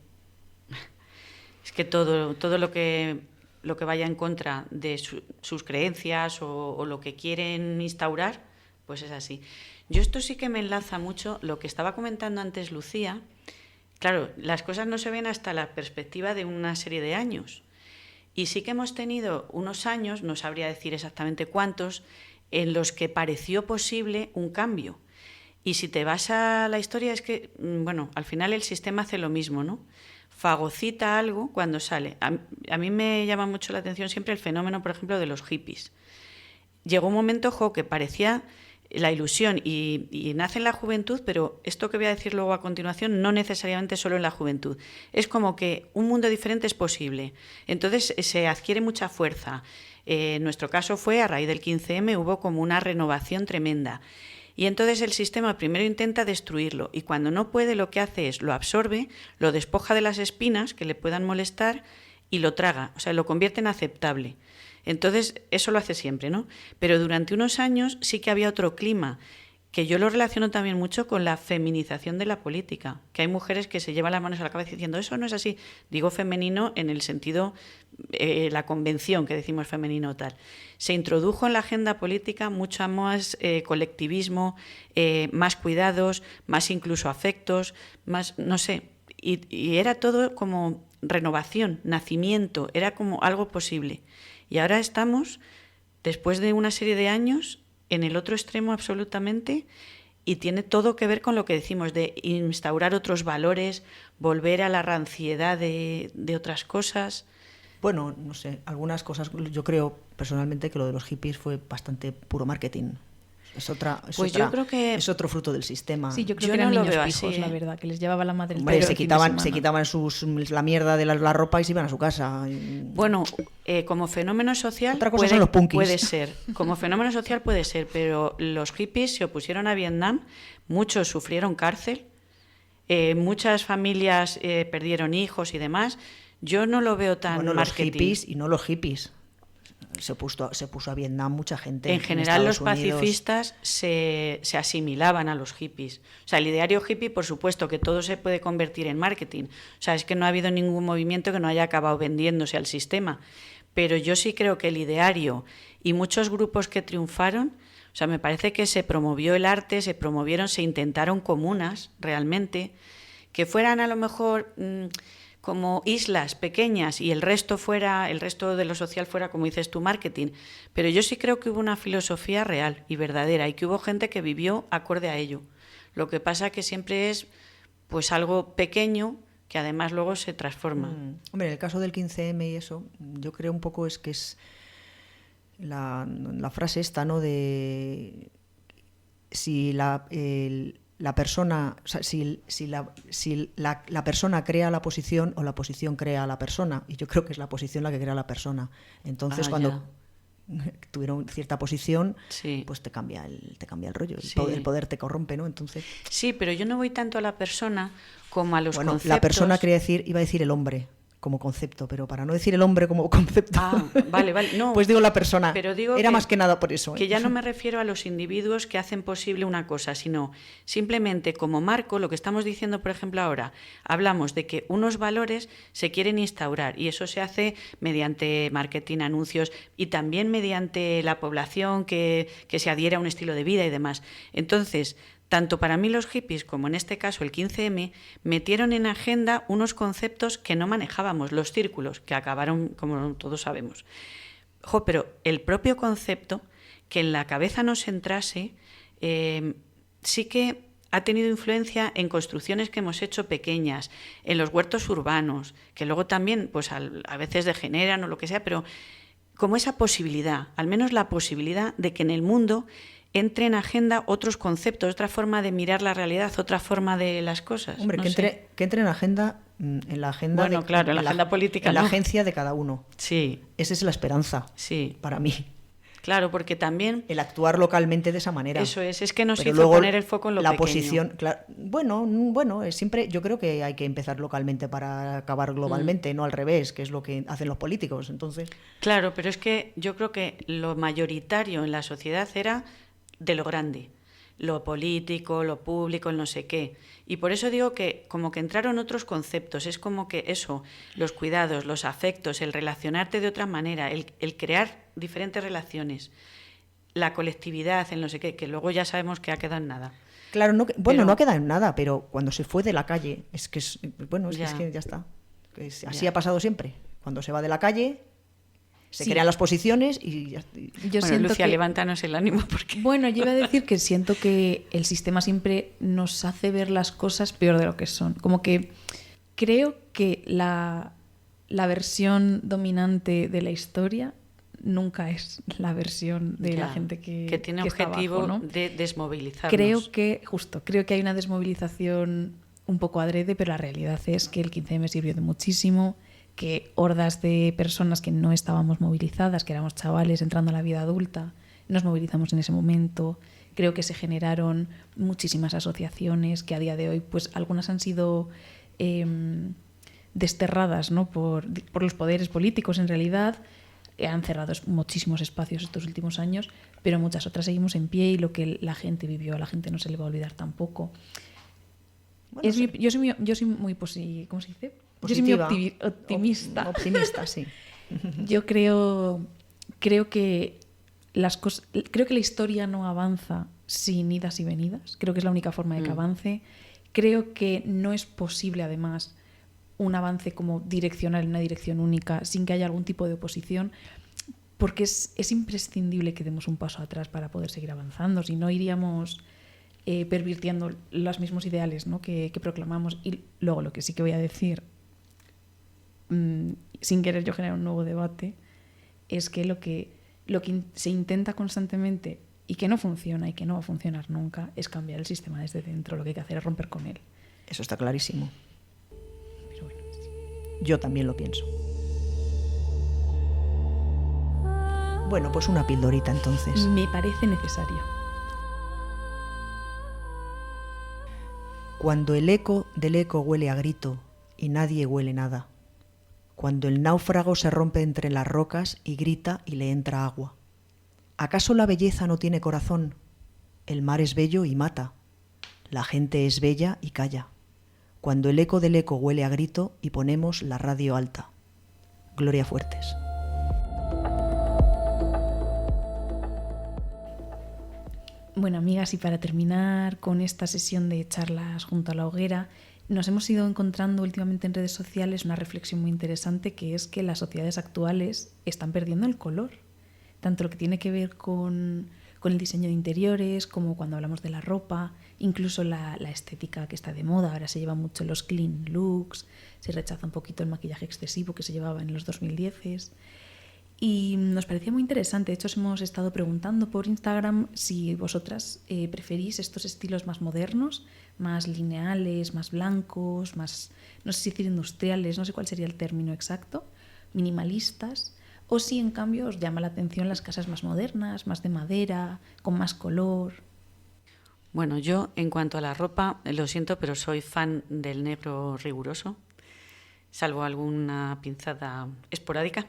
todo lo que vaya en contra de sus creencias o lo que quieren instaurar, pues es así. Yo esto sí que me enlaza mucho lo que estaba comentando antes Lucía. Claro, las cosas no se ven hasta la perspectiva de una serie de años. Y sí que hemos tenido unos años, no sabría decir exactamente cuántos, en los que pareció posible un cambio. Y si te vas a la historia es que, bueno, al final el sistema hace lo mismo, ¿no? Fagocita algo cuando sale. A mí me llama mucho la atención siempre el fenómeno, por ejemplo, de los hippies. Llegó un momento, que parecía la ilusión y nace en la juventud, pero esto que voy a decir luego a continuación no necesariamente solo en la juventud. Es como que un mundo diferente es posible. Entonces se adquiere mucha fuerza. En nuestro caso fue a raíz del 15M, hubo como una renovación tremenda. Y entonces el sistema primero intenta destruirlo y cuando no puede lo que hace es lo absorbe, lo despoja de las espinas que le puedan molestar y lo traga, o sea, lo convierte en aceptable. Entonces, eso lo hace siempre, ¿no? Pero durante unos años sí que había otro clima, que yo lo relaciono también mucho con la feminización de la política, que hay mujeres que se llevan las manos a la cabeza diciendo eso no es así. Digo femenino en el sentido, la convención que decimos femenino tal. Se introdujo en la agenda política mucho más colectivismo, más cuidados, más incluso afectos, más, no sé, y era todo como renovación, nacimiento, era como algo posible. Y ahora estamos, después de una serie de años, en el otro extremo absolutamente, y tiene todo que ver con lo que decimos, de instaurar otros valores, volver a la ranciedad de otras cosas. Bueno, no sé, algunas cosas, yo creo personalmente que lo de los hippies fue bastante puro marketing. Yo creo que es otro fruto del sistema. Sí, yo creo Yo que eran no lo niños veo pijos, así, la verdad, que les llevaba la madre el Hombre, toro se el fin de quitaban semana. la mierda de la ropa y se iban a su casa. Bueno, como fenómeno social Otra cosa son los punkis. puede ser. Como fenómeno social puede ser, pero los hippies se opusieron a Vietnam, muchos sufrieron cárcel, muchas familias perdieron hijos y demás. Yo no lo veo tan Bueno, marketing. los hippies y no los hippies. Se puso a Vietnam mucha gente. En general, los Estados Unidos. pacifistas se asimilaban a los hippies. O sea, el ideario hippie, por supuesto, que todo se puede convertir en marketing. O sea, es que no ha habido ningún movimiento que no haya acabado vendiéndose al sistema. Pero yo sí creo que el ideario y muchos grupos que triunfaron, o sea, me parece que se promovió el arte, se intentaron comunas realmente, que fueran a lo mejor como islas pequeñas y el resto de lo social fuera, como dices tú, marketing. Pero yo sí creo que hubo una filosofía real y verdadera y que hubo gente que vivió acorde a ello. Lo que pasa que siempre es pues algo pequeño que además luego se transforma. Hombre, en el caso del 15M y eso, yo creo un poco que es la frase esta, ¿no? De si la persona, o sea, si la persona crea la posición o la posición crea a la persona, y yo creo que es la posición la que crea a la persona. Entonces, cuando tuvieron cierta posición, sí, pues te cambia el rollo, sí, el poder te corrompe, ¿no? Entonces, sí, pero yo no voy tanto a la persona como a los conceptos. La persona iba a decir el hombre como concepto, pero para no decir el hombre como concepto, vale, no, pues digo la persona, pero digo era más que nada por eso. Que ya no me refiero a los individuos que hacen posible una cosa, sino simplemente como marco, lo que estamos diciendo, por ejemplo, ahora, hablamos de que unos valores se quieren instaurar y eso se hace mediante marketing, anuncios y también mediante la población que se adhiere a un estilo de vida y demás. Entonces, tanto para mí los hippies como en este caso el 15M metieron en agenda unos conceptos que no manejábamos, los círculos, que acabaron, como todos sabemos. Pero el propio concepto, que en la cabeza nos entrase, sí que ha tenido influencia en construcciones que hemos hecho pequeñas, en los huertos urbanos, que luego también pues a veces degeneran o lo que sea, pero como esa posibilidad, al menos la posibilidad de que en el mundo entre en agenda otros conceptos, otra forma de mirar la realidad, otra forma de las cosas. Hombre, que entre en la agenda, bueno, claro, en la agenda política, en la agencia de cada uno. Sí. Esa es la esperanza, sí, para mí. Claro, porque también el actuar localmente de esa manera. Eso es que nos Pero hizo luego poner el foco en lo la pequeño. Posición, claro, bueno, siempre yo creo que hay que empezar localmente para acabar globalmente, no al revés, que es lo que hacen los políticos. Entonces, claro, pero es que yo creo que lo mayoritario en la sociedad era de lo grande, lo político, lo público, el no sé qué. Y por eso digo que como que entraron otros conceptos, es como que eso, los cuidados, los afectos, el relacionarte de otra manera, el crear diferentes relaciones, la colectividad, el no sé qué, que luego ya sabemos que ha quedado en nada. Claro, no ha quedado en nada, pero cuando se fue de la calle, es que ya está. Así ha pasado siempre. Cuando se va de la calle, se crean las posiciones y ya. Yo siento Lucía, levántanos el ánimo porque... Bueno, yo iba a decir que siento que el sistema siempre nos hace ver las cosas peor de lo que son. Como que creo que la versión dominante de la historia nunca es la versión de la gente que tiene que objetivo está abajo, ¿no? de desmovilizarnos. Creo que hay una desmovilización un poco adrede, pero la realidad es que el 15M sirvió de muchísimo, que hordas de personas que no estábamos movilizadas, que éramos chavales entrando a la vida adulta, nos movilizamos en ese momento. Creo que se generaron muchísimas asociaciones que a día de hoy, pues algunas han sido desterradas, ¿no? por los poderes políticos en realidad. Han cerrado muchísimos espacios estos últimos años, pero muchas otras seguimos en pie y lo que la gente vivió a la gente no se le va a olvidar tampoco. Bueno, yo soy muy ¿cómo se dice? Positiva. Yo soy muy optimista. Optimista, sí. Yo creo que creo que la historia no avanza sin idas y venidas. Creo que es la única forma de que avance. Creo que no es posible, además, un avance como direccional en una dirección única, sin que haya algún tipo de oposición, porque es imprescindible que demos un paso atrás para poder seguir avanzando, si no iríamos pervirtiendo los mismos ideales, ¿no? que proclamamos. Y luego lo que sí que voy a decir, sin querer yo generar un nuevo debate, es que lo que se intenta constantemente y que no funciona y que no va a funcionar nunca es cambiar el sistema desde dentro. Lo que hay que hacer es romper con él. Eso está clarísimo. Pero bueno, sí. Yo también lo pienso. Bueno, pues una pildorita entonces. Me parece necesario. Cuando el eco del eco huele a grito y nadie huele nada. Cuando el náufrago se rompe entre las rocas y grita y le entra agua. ¿Acaso la belleza no tiene corazón? El mar es bello y mata. La gente es bella y calla. Cuando el eco del eco huele a grito y ponemos la radio alta. Gloria Fuertes. Bueno, amigas, y para terminar con esta sesión de charlas junto a la hoguera, nos hemos ido encontrando últimamente en redes sociales una reflexión muy interesante, que es que las sociedades actuales están perdiendo el color. Tanto lo que tiene que ver con el diseño de interiores, como cuando hablamos de la ropa, incluso la estética que está de moda. Ahora se lleva mucho los clean looks, se rechaza un poquito el maquillaje excesivo que se llevaba en los 2010s. Y nos parecía muy interesante. De hecho, os hemos estado preguntando por Instagram si vosotras preferís estos estilos más modernos, más lineales, más blancos, más, no sé si decir industriales, no sé cuál sería el término exacto, minimalistas, o si en cambio os llama la atención las casas más modernas, más de madera, con más color. Bueno, yo en cuanto a la ropa, lo siento, pero soy fan del negro riguroso, salvo alguna pinzada esporádica,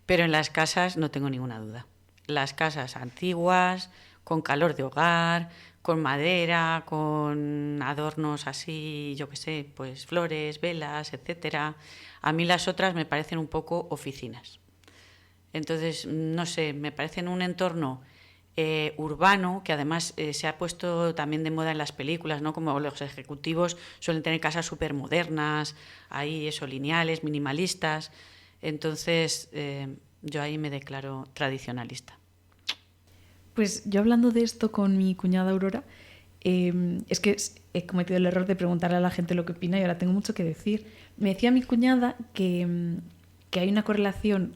pero en las casas no tengo ninguna duda. Las casas antiguas, con calor de hogar, con madera, con adornos así, yo qué sé, pues flores, velas, etcétera. A mí las otras me parecen un poco oficinas. Entonces, no sé, me parecen un entorno urbano, que además se ha puesto también de moda en las películas, ¿no? Como los ejecutivos suelen tener casas súper modernas, ahí eso, lineales, minimalistas. Entonces, yo ahí me declaro tradicionalista. Pues yo hablando de esto con mi cuñada Aurora, es que he cometido el error de preguntarle a la gente lo que opina y ahora tengo mucho que decir. Me decía mi cuñada que hay una correlación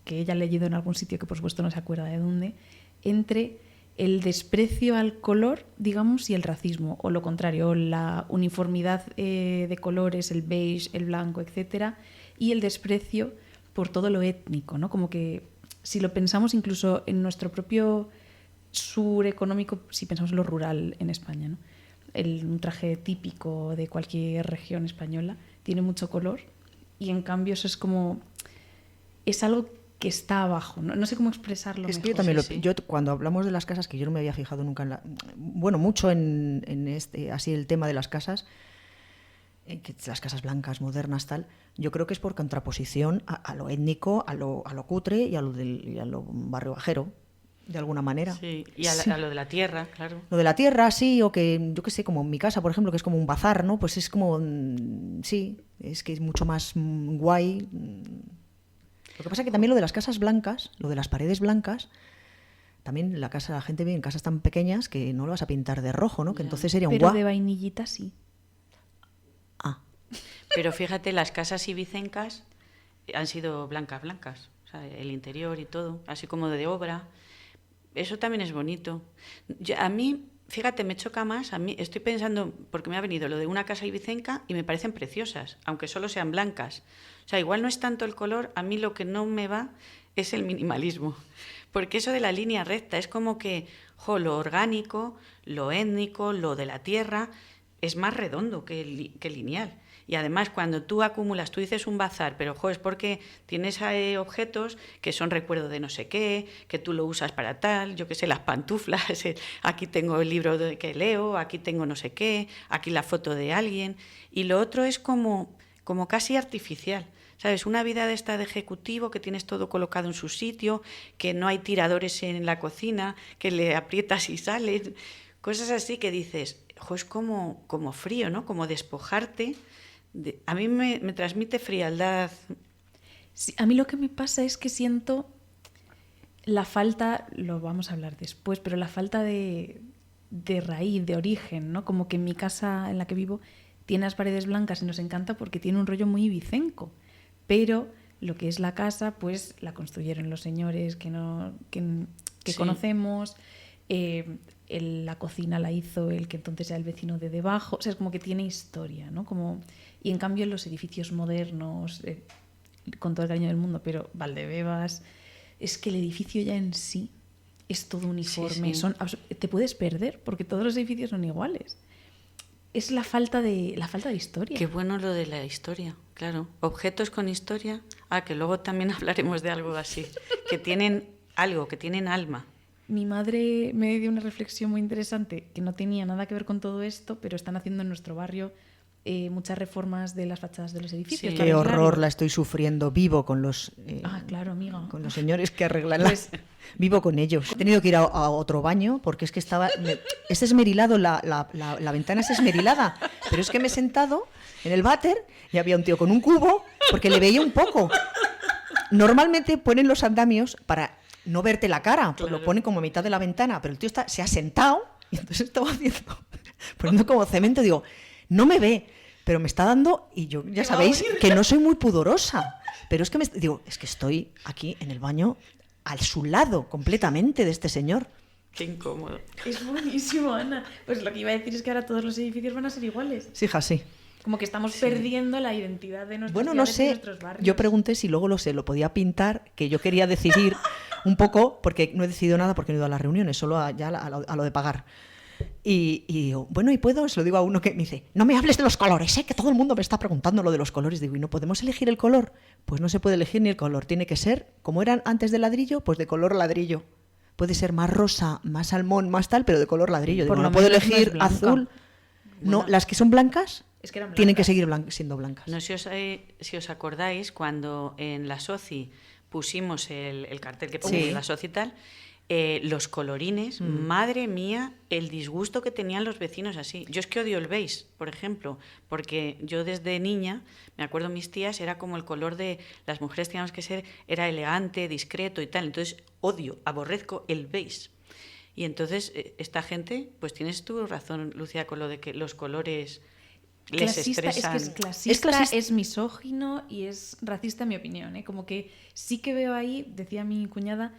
que ella ha leído en algún sitio, que por supuesto no se acuerda de dónde, entre el desprecio al color, digamos, y el racismo, o lo contrario, la uniformidad de colores, el beige, el blanco, etcétera, y el desprecio por todo lo étnico, ¿no? Como que si lo pensamos incluso en nuestro propio sur económico, si pensamos en lo rural en España, ¿no? Un traje típico de cualquier región española tiene mucho color y en cambio eso es como... es algo que está abajo, no sé cómo expresarlo es mejor. Que yo también sí. Yo cuando hablamos de las casas, que yo no me había fijado nunca en bueno, mucho en así el tema de las casas, que las casas blancas, modernas, tal, yo creo que es por contraposición a lo étnico, a lo cutre y a lo barrio bajero, de alguna manera. Sí, y a lo de la tierra, claro. Lo de la tierra, sí, o que, yo qué sé, como en mi casa, por ejemplo, que es como un bazar, ¿no? Pues es como, sí, es que es mucho más guay. Lo que pasa es que también lo de las casas blancas, lo de las paredes blancas, también la gente vive en casas tan pequeñas que no lo vas a pintar de rojo, ¿no? Que entonces sería un Pero guau. de vainillita sí. Ah, Pero fíjate, las casas ibicencas han sido blancas, o sea, el interior y todo, así como de obra. Eso también es bonito. A mí, fíjate, me choca más, a mí estoy pensando, porque me ha venido lo de una casa ibicenca y me parecen preciosas, aunque solo sean blancas. O sea, igual no es tanto el color, a mí lo que no me va es el minimalismo. Porque eso de la línea recta es como que lo orgánico, lo étnico, lo de la tierra, es más redondo que lineal. Y además, cuando tú acumulas, tú dices un bazar, pero es porque tienes objetos que son recuerdo de no sé qué, que tú lo usas para tal, yo qué sé, las pantuflas, aquí tengo el libro que leo, aquí tengo no sé qué, aquí la foto de alguien. Y lo otro es como casi artificial. ¿Sabes? Una vida de esta de ejecutivo, que tienes todo colocado en su sitio, que no hay tiradores en la cocina, que le aprietas y salen. Cosas así que dices, es como frío, ¿no? Como despojarte A mí me transmite frialdad. Sí, a mí lo que me pasa es que siento la falta, lo vamos a hablar después, pero la falta de raíz, de origen, ¿no? Como que en mi casa en la que vivo tiene las paredes blancas y nos encanta porque tiene un rollo muy ibicenco, pero lo que es la casa, pues la construyeron los señores que Sí. conocemos, la cocina la hizo el que entonces era el vecino de debajo, o sea, es como que tiene historia, ¿no? Y en cambio en los edificios modernos, con todo el cariño del mundo, pero Valdebebas, es que el edificio ya en sí es todo uniforme, Sí. te puedes perder porque todos los edificios son iguales. Es la falta de historia. Qué bueno lo de la historia, claro. Objetos con historia. Que luego también hablaremos de algo así. Que tienen algo, que tienen alma. Mi madre me dio una reflexión muy interesante que no tenía nada que ver con todo esto, pero están haciendo en nuestro barrio muchas reformas de las fachadas de los edificios. Sí. para Qué arreglarlo. horror la estoy sufriendo vivo con los... Claro, amiga. Con los señores que arreglan las... Vivo con ellos. He tenido que ir a otro baño porque es que estaba... Es esmerilado, la ventana es esmerilada. Pero es que me he sentado en el váter y había un tío con un cubo porque le veía un poco. Normalmente ponen los andamios para no verte la cara, pues Claro. lo ponen como a mitad de la ventana, pero el tío se ha sentado y entonces estaba poniendo como cemento. Digo, no me ve, pero me está dando, y yo ya sabéis que no soy muy pudorosa, pero es que digo, es que estoy aquí en el baño al su lado completamente de este señor. Qué incómodo. Es buenísimo, Ana. Pues lo que iba a decir es que ahora todos los edificios van a ser iguales. Sí, hija, sí. Como que estamos perdiendo la identidad de nuestras Bueno, no ciudades y sé, nuestros barrios. yo pregunté si luego lo podía pintar, que yo quería decidir un poco, porque no he decidido nada porque no he ido a las reuniones, solo a lo de pagar. Y digo, bueno, ¿y puedo? Se lo digo a uno que me dice, no me hables de los colores, que todo el mundo me está preguntando lo de los colores. Digo, ¿y no podemos elegir el color? Pues no se puede elegir ni el color, tiene que ser, como eran antes de ladrillo, pues de color ladrillo. Puede ser más rosa, más salmón, más tal, pero de color ladrillo. Digo, Por lo no puedo menos no es elegir blanca. azul. No, Bueno. las que son blancas Es que eran tienen que blancas. seguir siendo blancas. No sé si os acordáis cuando en la Soci pusimos el cartel que ponía Sí. la Soci y tal, los colorines, madre mía, el disgusto que tenían los vecinos así. Yo es que odio el beige, por ejemplo, porque yo desde niña, me acuerdo mis tías, era como el color de las mujeres teníamos que ser, era elegante, discreto y tal. Entonces odio, aborrezco el beige. Y entonces esta gente, pues tienes tú razón, Lucía, con lo de que los colores les Clasista, estresan. es que es clasista, Es clasista. es misógino y es racista en mi opinión, ¿eh? Como que sí que veo ahí, decía mi cuñada,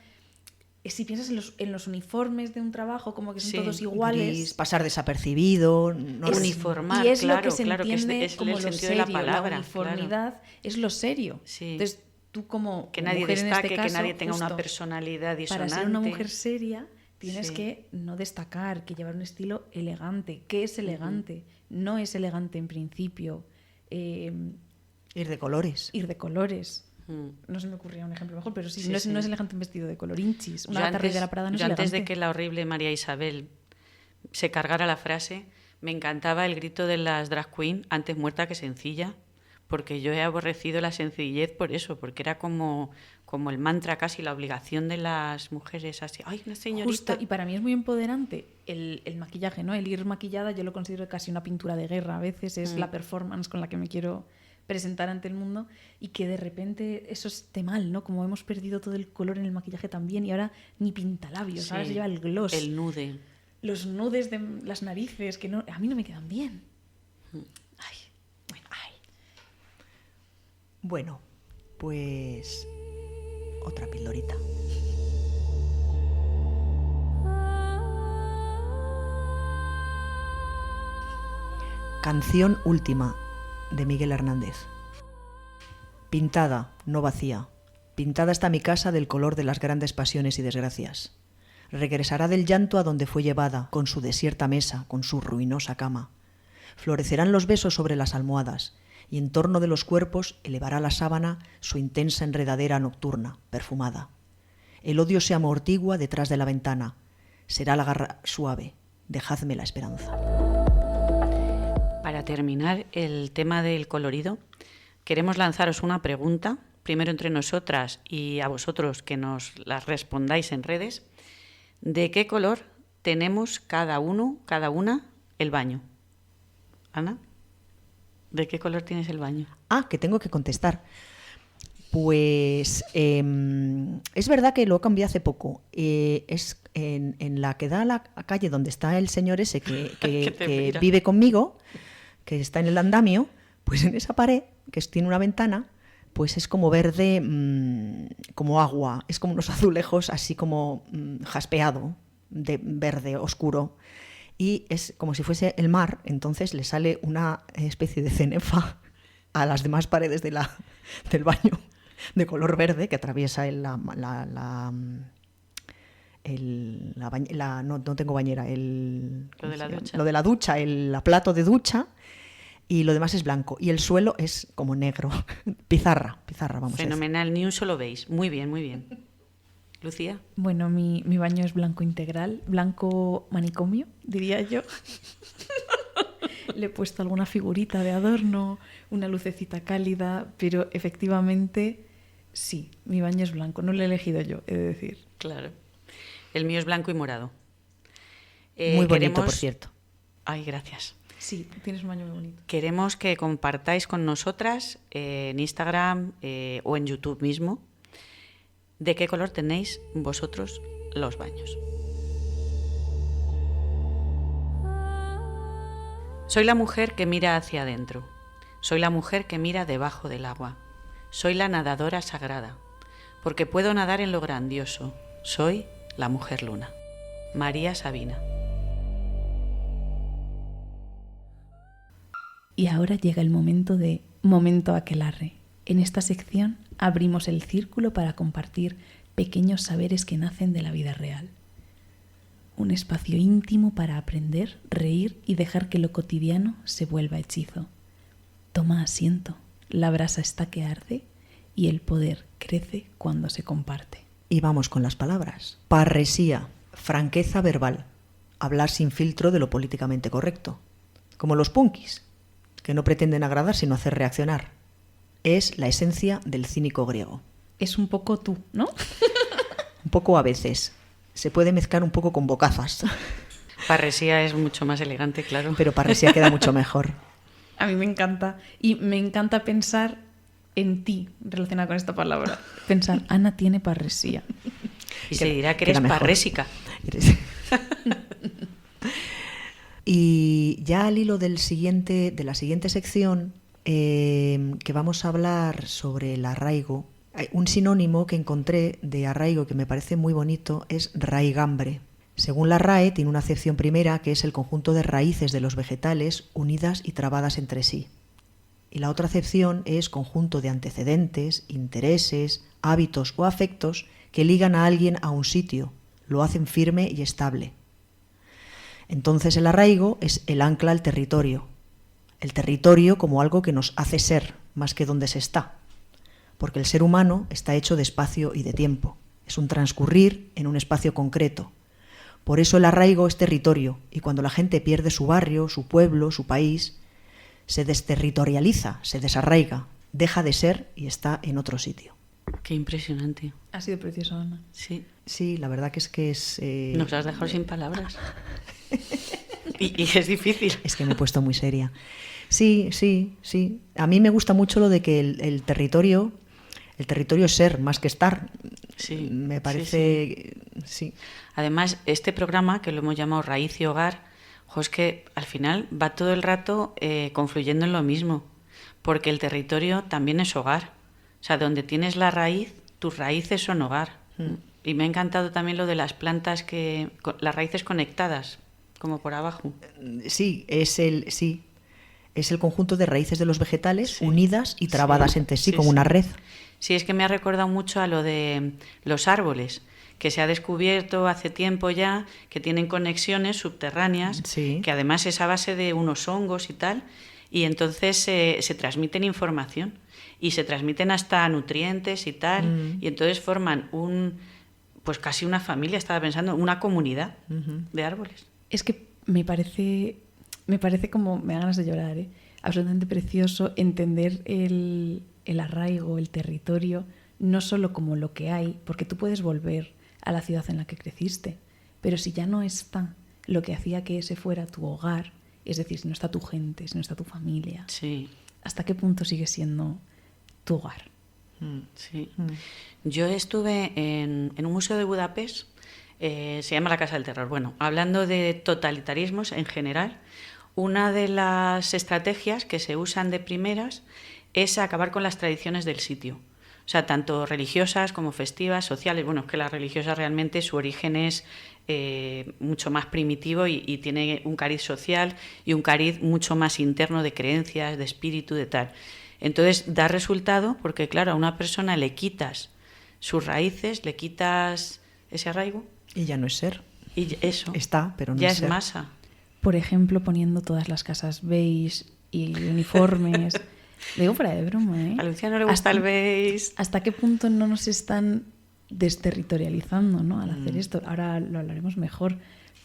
si piensas en los uniformes de un trabajo, como que son Sí, todos iguales. Gris, pasar desapercibido, no es- Uniformar, y es claro, lo que se claro, que entiende es el como lo sentido de la serio, palabra, la uniformidad es lo serio. Sí. Entonces tú como Que nadie mujer en destaque, este caso, que nadie tenga una justo, personalidad disonante. para ser una mujer seria tienes Sí. que no destacar, que llevar un estilo elegante. ¿Qué es elegante? No es elegante en principio ir de colores. ir de colores. Mm. No se me ocurría un ejemplo mejor, pero sí, Sí, no, es, sí. no es elegante un vestido de colorinchis. Una Yo gata de la Prada no es yo antes de elegante. que la horrible María Isabel se cargara la frase, me encantaba el grito de las drag queen, antes muerta que sencilla, porque yo he aborrecido la sencillez por eso, porque era como el mantra casi, la obligación de las mujeres así, ay, una señorita. Justo, y para mí es muy empoderante el maquillaje, ¿no? El ir maquillada, yo lo considero casi una pintura de guerra. A veces es la performance con la que me quiero presentar ante el mundo y que de repente eso esté mal, ¿no? Como hemos perdido todo el color en el maquillaje también y ahora ni pintalabios, ahora Sí, se lleva el gloss. el nude. Los nudes de las narices, que no, a mí no me quedan bien. Ay, bueno, ay. Bueno, pues otra pildorita. Canción última de Miguel Hernández. Pintada, no vacía. Pintada está mi casa del color de las grandes pasiones y desgracias. Regresará del llanto a donde fue llevada, con su desierta mesa, con su ruinosa cama. Florecerán los besos sobre las almohadas, y en torno de los cuerpos elevará la sábana su intensa enredadera nocturna, perfumada. El odio se amortigua detrás de la ventana. Será la garra suave. Dejadme la esperanza. Para terminar el tema del colorido, queremos lanzaros una pregunta, primero entre nosotras y a vosotros que nos las respondáis en redes. ¿De qué color tenemos cada uno, cada una, el baño? Ana, ¿De qué color tienes el baño? Ah, que tengo que contestar. Pues es verdad que lo cambié hace poco. Es en la que da a la calle donde está el señor ese que vive conmigo, que está en el andamio, pues en esa pared, que tiene una ventana, pues es como verde, como agua, es como unos azulejos así como jaspeado, de verde oscuro. Y es como si fuese el mar, entonces le sale una especie de cenefa a las demás paredes del baño, de color verde, que atraviesa no tengo bañera, lo de la ducha. Lo de la ducha, el plato de ducha, y lo demás es blanco. Y el suelo es como negro, pizarra, vamos. Fenomenal, ni un solo veis. Muy bien, muy bien. Lucía. Bueno, mi baño es blanco integral, blanco manicomio, diría yo. Le he puesto alguna figurita de adorno, una lucecita cálida, pero efectivamente sí, mi baño es blanco. No lo he elegido yo, he de decir. Claro. El mío es blanco y morado. Muy bonito, por cierto. Ay, gracias. Sí, tienes un baño muy bonito. Queremos que compartáis con nosotras en Instagram o en YouTube mismo de qué color tenéis vosotros los baños. Soy la mujer que mira hacia adentro. Soy la mujer que mira debajo del agua. Soy la nadadora sagrada, porque puedo nadar en lo grandioso. Soy la mujer luna. María Sabina. Y ahora llega el momento de Momento Aquelarre. En esta sección abrimos el círculo para compartir pequeños saberes que nacen de la vida real. Un espacio íntimo para aprender, reír y dejar que lo cotidiano se vuelva hechizo. Toma asiento, la brasa está que arde y el poder crece cuando se comparte. Y vamos con las palabras. Parresía, franqueza verbal, hablar sin filtro de lo políticamente correcto. Como los punkis, que no pretenden agradar sino hacer reaccionar. Es la esencia del cínico griego. Es un poco tú, ¿no? Un poco a veces. Se puede mezclar un poco con bocazas. Parresía es mucho más elegante, claro. Pero parresía queda mucho mejor. A mí me encanta. Y me encanta pensar en ti relacionada con esta palabra. Pensar, Ana tiene parresía. Y se dirá que eres parrésica. Y ya al hilo de la siguiente sección, que vamos a hablar sobre el arraigo, un sinónimo que encontré de arraigo que me parece muy bonito es raigambre. Según la RAE, tiene una acepción primera que es el conjunto de raíces de los vegetales unidas y trabadas entre sí. Y la otra acepción es conjunto de antecedentes, intereses, hábitos o afectos que ligan a alguien a un sitio, lo hacen firme y estable. Entonces el arraigo es el ancla al territorio. El territorio como algo que nos hace ser, más que donde se está. Porque el ser humano está hecho de espacio y de tiempo. Es un transcurrir en un espacio concreto. Por eso el arraigo es territorio, y cuando la gente pierde su barrio, su pueblo, su país, se desterritorializa, se desarraiga, deja de ser y está en otro sitio. Qué impresionante. Ha sido precioso, Ana. Sí. Sí, la verdad que es... Nos has dejado sin palabras. y es difícil. Es que me he puesto muy seria. Sí. A mí me gusta mucho lo de que el territorio es ser más que estar. Sí, me parece... Sí. Además, este programa, que lo hemos llamado Raíz y Hogar, es que al final va todo el rato confluyendo en lo mismo, porque el territorio también es hogar. O sea, donde tienes la raíz, tus raíces son hogar. Y me ha encantado también lo de las plantas, las raíces conectadas, como por abajo. Sí, es el conjunto de raíces de los vegetales unidas y trabadas entre sí como una red. Sí, es que me ha recordado mucho a lo de los árboles, que se ha descubierto hace tiempo ya que tienen conexiones subterráneas, que además es a base de unos hongos y tal, y entonces se transmiten información y se transmiten hasta nutrientes y tal, y entonces forman pues casi una familia, estaba pensando, una comunidad de árboles. Es que me parece como, me da ganas de llorar, absolutamente precioso entender el arraigo, el territorio, no solo como lo que hay, porque tú puedes volver a la ciudad en la que creciste, pero si ya no está lo que hacía que ese fuera tu hogar, es decir, si no está tu gente, si no está tu familia. Sí, ¿hasta qué punto sigue siendo tu hogar? Sí. Yo estuve en un museo de Budapest, se llama la Casa del Terror. Bueno, hablando de totalitarismos en general, una de las estrategias que se usan de primeras es acabar con las tradiciones del sitio. O sea, tanto religiosas como festivas, sociales. Bueno, es que las religiosas realmente su origen es mucho más primitivo y tiene un cariz social y un cariz mucho más interno de creencias, de espíritu, de tal. Entonces da resultado porque, claro, a una persona le quitas sus raíces, le quitas ese arraigo. Y ya no es ser. Y eso. Está, pero no ya es ser. masa. Por ejemplo, poniendo todas las casas beige y uniformes. Lo digo fuera de broma, ¿eh? A Lucía no le gusta el beige. ¿Hasta qué punto no nos están desterritorializando, ¿no? Al hacer esto? Ahora lo hablaremos mejor.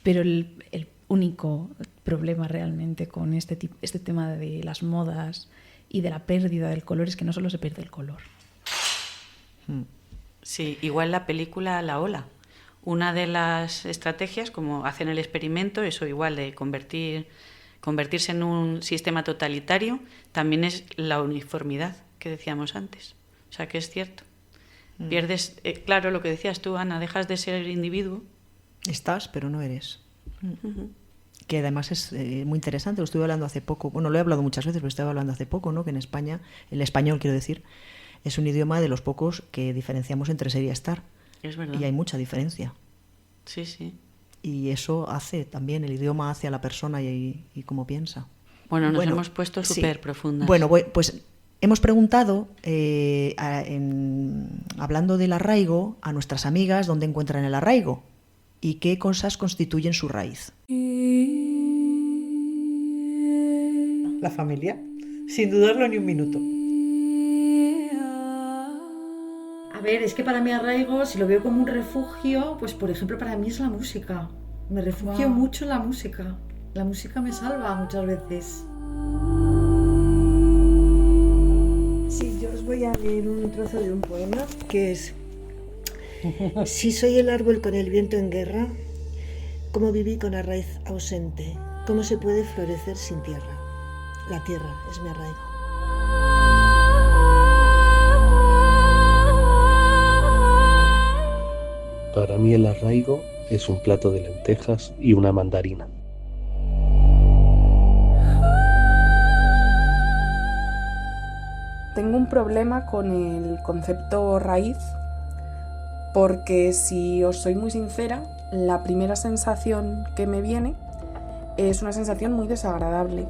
Pero el único problema realmente con este tema de las modas y de la pérdida del color es que no solo se pierde el color. Sí, igual la película La Ola. Una de las estrategias, como hacen el experimento, eso igual de convertirse en un sistema totalitario, también es la uniformidad que decíamos antes. O sea, que es cierto. Pierdes, claro, lo que decías tú, Ana, dejas de ser el individuo. Estás, pero no eres. Que además es muy interesante, lo estuve hablando hace poco, bueno, lo he hablado muchas veces, pero estaba hablando hace poco, ¿no? Que en España, el español, quiero decir, es un idioma de los pocos que diferenciamos entre ser y estar. Es verdad. Y hay mucha diferencia. Sí, sí. Y eso hace también, el idioma hace a la persona y cómo piensa. Bueno, nos hemos puesto súper profundas. Bueno, pues hemos preguntado, hablando del arraigo, a nuestras amigas dónde encuentran el arraigo y qué cosas constituyen su raíz. La familia, sin dudarlo ni un minuto. A ver, es que para mí arraigo, si lo veo como un refugio, pues por ejemplo para mí es la música. Me refugio mucho en la música. La música me salva muchas veces. Sí, yo os voy a leer un trozo de un poema que es: si soy el árbol con el viento en guerra, ¿cómo viví con la raíz ausente? ¿Cómo se puede florecer sin tierra? La tierra es mi arraigo. Para mí el arraigo es un plato de lentejas y una mandarina. Tengo un problema con el concepto raíz porque, si os soy muy sincera, la primera sensación que me viene es una sensación muy desagradable.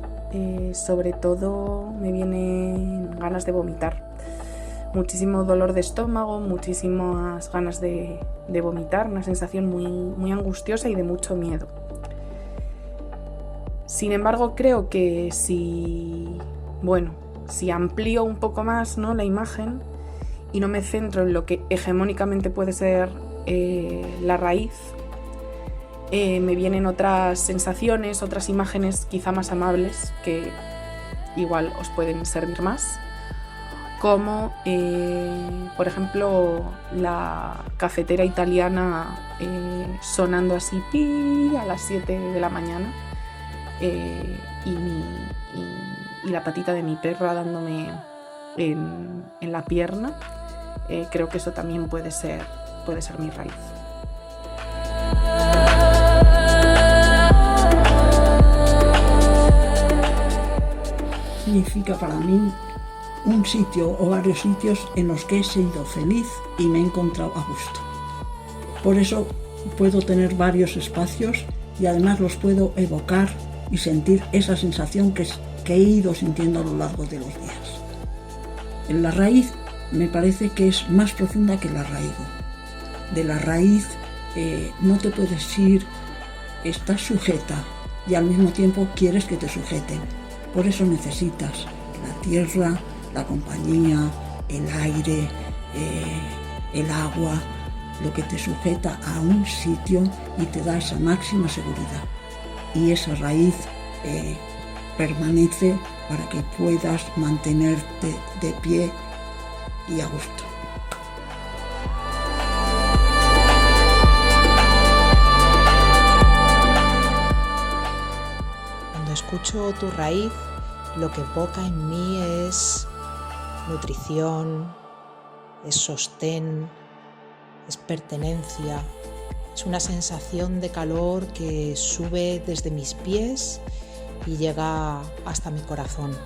Sobre todo me vienen ganas de vomitar. Muchísimo dolor de estómago, muchísimas ganas de vomitar, una sensación muy, muy angustiosa y de mucho miedo. Sin embargo, creo que si amplío un poco más, ¿no?, la imagen y no me centro en lo que hegemónicamente puede ser la raíz, me vienen otras sensaciones, otras imágenes quizá más amables que igual os pueden servir más, como por ejemplo la cafetera italiana sonando así a las 7 de la mañana y la patita de mi perra dándome en la pierna. Creo que eso también puede ser mi raíz. Significa para mí un sitio o varios sitios en los que he sido feliz y me he encontrado a gusto. Por eso puedo tener varios espacios y además los puedo evocar y sentir esa sensación que he ido sintiendo a lo largo de los días. En la raíz me parece que es más profunda que el arraigo. De la raíz no te puedes ir, estás sujeta y al mismo tiempo quieres que te sujeten. Por eso necesitas la tierra, la compañía, el aire, el agua, lo que te sujeta a un sitio y te da esa máxima seguridad. Y esa raíz permanece para que puedas mantenerte de pie y a gusto. Cuando escucho tu raíz, Lo que evoca en mí es nutrición, es sostén, es pertenencia. Es una sensación de calor que sube desde mis pies y llega hasta mi corazón.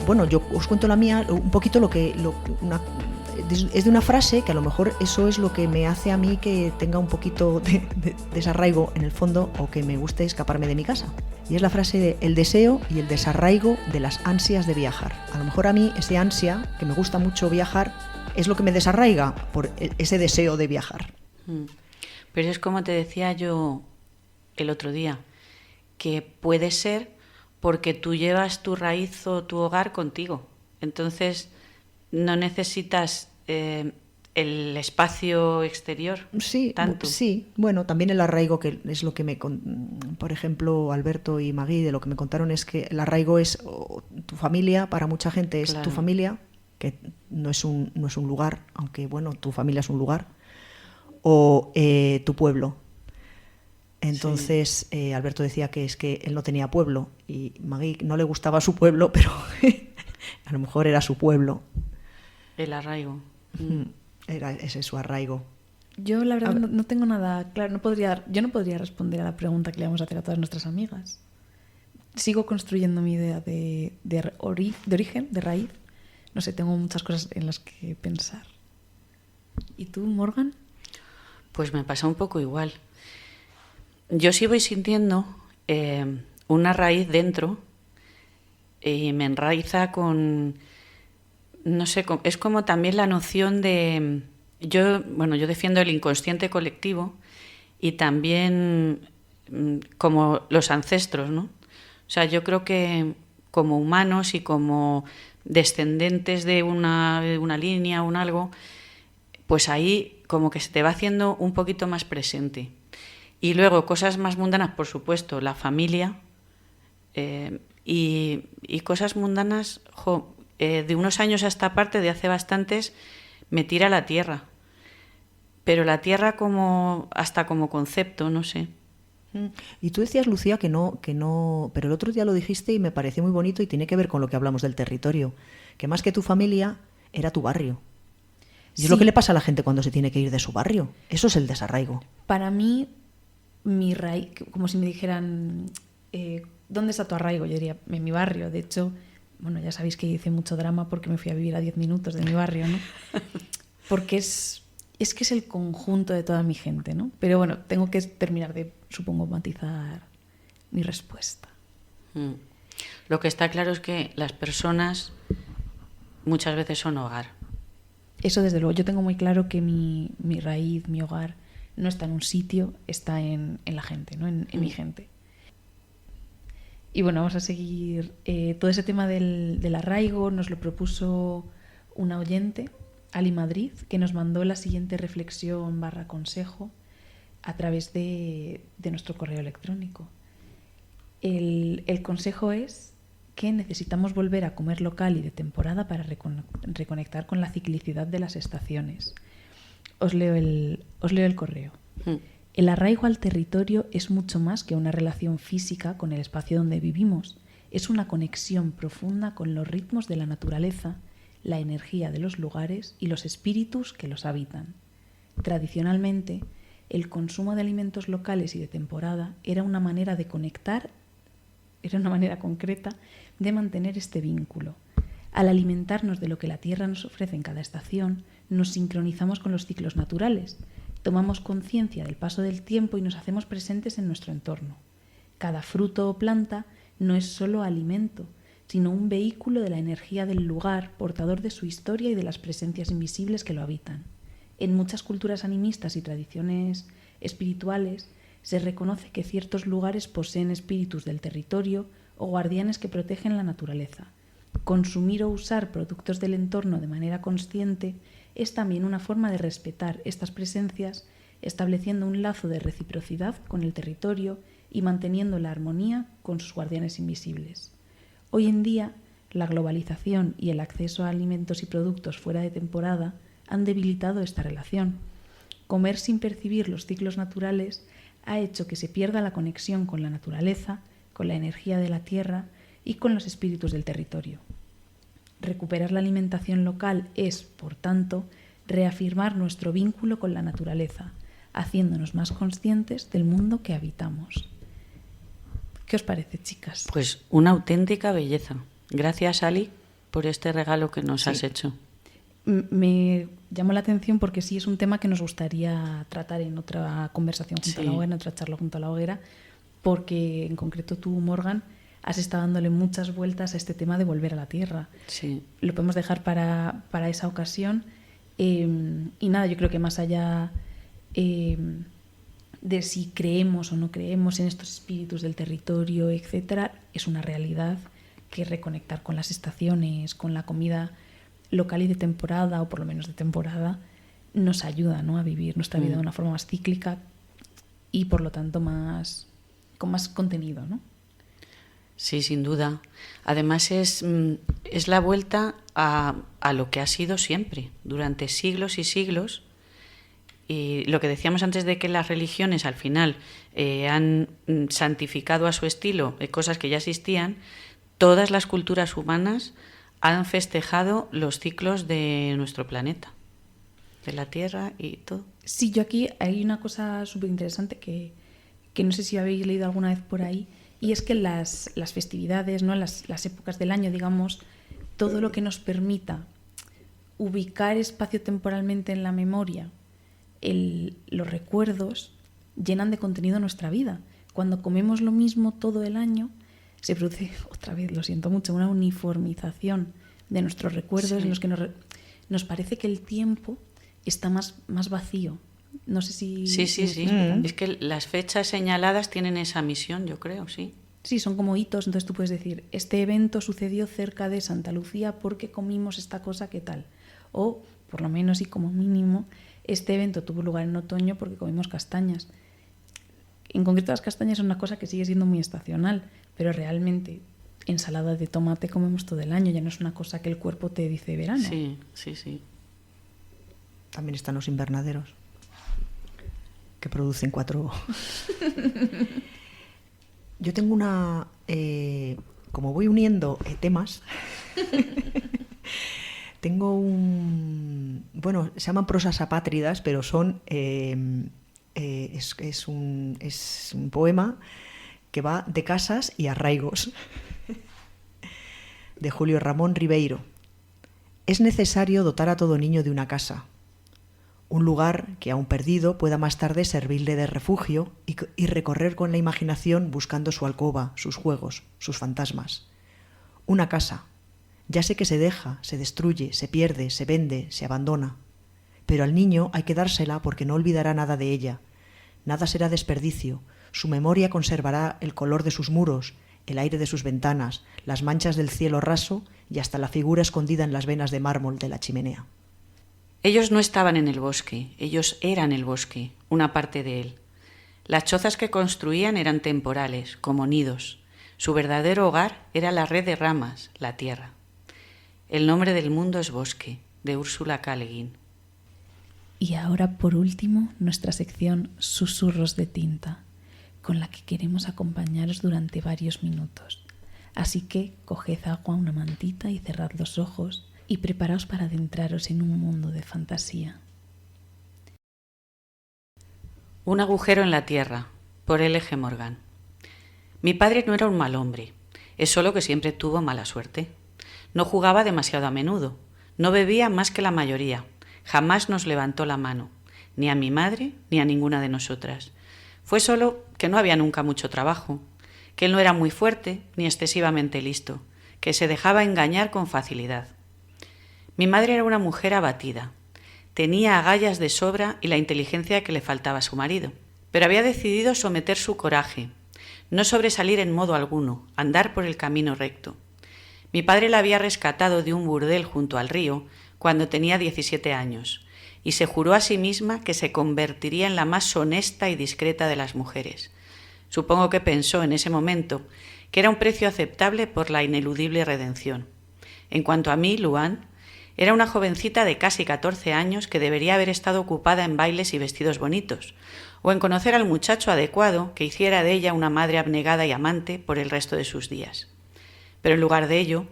Bueno, yo os cuento la mía, un poquito es de una frase que a lo mejor eso es lo que me hace a mí que tenga un poquito de desarraigo en el fondo, o que me guste escaparme de mi casa. Y es la frase de: el deseo y el desarraigo de las ansias de viajar. A lo mejor a mí ese ansia, que me gusta mucho viajar, es lo que me desarraiga por ese deseo de viajar. Pero es como te decía yo el otro día, que puede ser porque tú llevas tu raíz o tu hogar contigo. Entonces no necesitas el espacio exterior. Sí, tanto. Sí, bueno, también el arraigo, que es lo que por ejemplo, Alberto y Magui, de lo que me contaron, es que el arraigo es tu familia. Para mucha gente es tu familia, que no es un lugar, aunque bueno, tu familia es un lugar, o tu pueblo. Entonces, Alberto decía que es que él no tenía pueblo, y Magui no le gustaba su pueblo, pero a lo mejor era su pueblo. El arraigo. Ese es su arraigo. Yo la verdad no tengo nada claro. Yo no podría responder a la pregunta que le vamos a hacer a todas nuestras amigas. Sigo construyendo mi idea de origen, de raíz. No sé, tengo muchas cosas en las que pensar. ¿Y tú, Morgan? Pues me pasa un poco igual. Yo sí voy sintiendo una raíz dentro y me enraiza con... No sé, es como también la noción de... Yo defiendo el inconsciente colectivo y también como los ancestros, ¿no? O sea, yo creo que como humanos y como descendentes de una línea, un algo, pues ahí como que se te va haciendo un poquito más presente. Y luego cosas más mundanas, por supuesto, la familia, y cosas mundanas, de unos años a esta parte, de hace bastantes, me tira la tierra. Pero la tierra hasta como concepto, no sé. Y tú decías, Lucía, que no, pero el otro día lo dijiste y me pareció muy bonito, y tiene que ver con lo que hablamos del territorio, que más que tu familia era tu barrio. Y es lo que le pasa a la gente cuando se tiene que ir de su barrio. Eso es el desarraigo. Para mí, mi raíz, como si me dijeran, ¿dónde está tu arraigo? Yo diría, en mi barrio. De hecho, bueno, ya sabéis que hice mucho drama porque me fui a vivir a 10 minutos de mi barrio, ¿no? Porque es que es el conjunto de toda mi gente, ¿no? Pero bueno, tengo que terminar de, supongo, matizar mi respuesta. Lo que está claro es que las personas muchas veces son hogar. Eso desde luego. Yo tengo muy claro que mi raíz, mi hogar, no está en un sitio, está en la gente, ¿no? En mi gente. Y bueno, vamos a seguir. Todo ese tema del arraigo nos lo propuso una oyente, Ali Madrid, que nos mandó la siguiente reflexión / consejo a través de nuestro correo electrónico. El consejo es que necesitamos volver a comer local y de temporada para reconectar con la ciclicidad de las estaciones. Os leo el correo. El arraigo al territorio es mucho más que una relación física con el espacio donde vivimos. Es una conexión profunda con los ritmos de la naturaleza, la energía de los lugares y los espíritus que los habitan. Tradicionalmente, el consumo de alimentos locales y de temporada era una manera de conectar, era una manera concreta de mantener este vínculo. Al alimentarnos de lo que la tierra nos ofrece en cada estación, nos sincronizamos con los ciclos naturales, tomamos conciencia del paso del tiempo y nos hacemos presentes en nuestro entorno. Cada fruto o planta no es solo alimento, sino un vehículo de la energía del lugar, portador de su historia y de las presencias invisibles que lo habitan. En muchas culturas animistas y tradiciones espirituales se reconoce que ciertos lugares poseen espíritus del territorio o guardianes que protegen la naturaleza. Consumir o usar productos del entorno de manera consciente es también una forma de respetar estas presencias, estableciendo un lazo de reciprocidad con el territorio y manteniendo la armonía con sus guardianes invisibles. Hoy en día, la globalización y el acceso a alimentos y productos fuera de temporada han debilitado esta relación. Comer sin percibir los ciclos naturales ha hecho que se pierda la conexión con la naturaleza, con la energía de la tierra y con los espíritus del territorio. Recuperar la alimentación local es, por tanto, reafirmar nuestro vínculo con la naturaleza, haciéndonos más conscientes del mundo que habitamos. ¿Qué os parece, chicas? Pues una auténtica belleza. Gracias, Ali, por este regalo que nos has hecho. Me llamó la atención porque sí es un tema que nos gustaría tratar en otra conversación junto a la hoguera, en otra charla junto a la hoguera, porque en concreto tú, Morgan, has estado dándole muchas vueltas a este tema de volver a la tierra. Sí. Lo podemos dejar para esa ocasión. Y nada, yo creo que más allá de si creemos o no creemos en estos espíritus del territorio, etcétera, es una realidad que reconectar con las estaciones, con la comida local y de temporada, o por lo menos de temporada, nos ayuda, ¿no?, a vivir nuestra vida de una forma más cíclica y por lo tanto con más contenido, ¿no? Sí, sin duda. Además es la vuelta a lo que ha sido siempre, durante siglos y siglos. Y lo que decíamos antes de que las religiones al final han santificado a su estilo cosas que ya existían, todas las culturas humanas han festejado los ciclos de nuestro planeta, de la Tierra y todo. Sí, yo aquí hay una cosa súper interesante que no sé si habéis leído alguna vez por ahí, y es que las festividades, ¿no?, las épocas del año, digamos, todo lo que nos permita ubicar espacio-temporalmente en la memoria, los recuerdos, llenan de contenido nuestra vida. Cuando comemos lo mismo todo el año, se produce, otra vez, lo siento mucho, una uniformización de nuestros recuerdos en los que nos parece que el tiempo está más vacío. No sé si... Sí. Es que las fechas señaladas tienen esa misión, yo creo, sí. Sí, son como hitos, entonces tú puedes decir, este evento sucedió cerca de Santa Lucía porque comimos esta cosa, ¿qué tal? O, por lo menos y como mínimo, este evento tuvo lugar en otoño porque comimos castañas. En concreto las castañas son una cosa que sigue siendo muy estacional, pero realmente ensalada de tomate comemos todo el año, ya no es una cosa que el cuerpo te dice verano. Sí. También están los invernaderos, que producen 4... Yo tengo una... como voy uniendo temas, tengo un... Bueno, se llaman prosas apátridas, pero son... es un poema que va de casas y arraigos, de Julio Ramón Ribeiro. Es necesario dotar a todo niño de una casa, un lugar que, aún perdido, pueda más tarde servirle de refugio y recorrer con la imaginación buscando su alcoba, sus juegos, sus fantasmas. Una casa. Ya sé que se deja, se destruye, se pierde, se vende, se abandona. Pero al niño hay que dársela porque no olvidará nada de ella. Nada será desperdicio. Su memoria conservará el color de sus muros, el aire de sus ventanas, las manchas del cielo raso y hasta la figura escondida en las venas de mármol de la chimenea. Ellos no estaban en el bosque, ellos eran el bosque, una parte de él. Las chozas que construían eran temporales, como nidos. Su verdadero hogar era la red de ramas, la tierra. El nombre del mundo es Bosque, de Úrsula K. Le Guin. Y ahora, por último, nuestra sección Susurros de tinta, con la que queremos acompañaros durante varios minutos. Así que coged agua, una mantita y cerrad los ojos y preparaos para adentraros en un mundo de fantasía. Un agujero en la tierra, por L.G. Morgan. Mi padre no era un mal hombre, es solo que siempre tuvo mala suerte. No jugaba demasiado a menudo, no bebía más que la mayoría, jamás nos levantó la mano, ni a mi madre ni a ninguna de nosotras. Fue solo que no había nunca mucho trabajo, que él no era muy fuerte ni excesivamente listo, que se dejaba engañar con facilidad. Mi madre era una mujer abatida. Tenía agallas de sobra y la inteligencia que le faltaba a su marido, pero había decidido someter su coraje, no sobresalir en modo alguno, andar por el camino recto. Mi padre la había rescatado de un burdel junto al río cuando tenía 17 años y se juró a sí misma que se convertiría en la más honesta y discreta de las mujeres. Supongo que pensó en ese momento que era un precio aceptable por la ineludible redención. En cuanto a mí, Luan, era una jovencita de casi 14 años que debería haber estado ocupada en bailes y vestidos bonitos, o en conocer al muchacho adecuado que hiciera de ella una madre abnegada y amante por el resto de sus días. Pero en lugar de ello,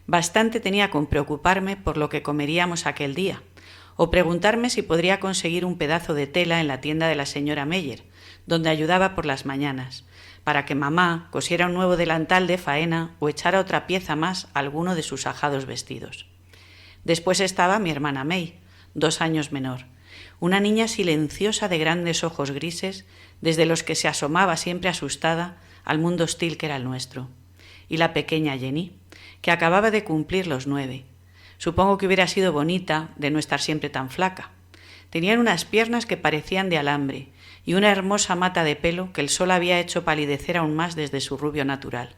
bastante tenía con preocuparme por lo que comeríamos aquel día, o preguntarme si podría conseguir un pedazo de tela en la tienda de la señora Meyer, donde ayudaba por las mañanas, para que mamá cosiera un nuevo delantal de faena o echara otra pieza más a alguno de sus ajados vestidos. Después estaba mi hermana May, 2 años menor, una niña silenciosa de grandes ojos grises, desde los que se asomaba siempre asustada al mundo hostil que era el nuestro, y la pequeña Jenny, que acababa de cumplir los 9. Supongo que hubiera sido bonita de no estar siempre tan flaca. Tenían unas piernas que parecían de alambre y una hermosa mata de pelo que el sol había hecho palidecer aún más desde su rubio natural.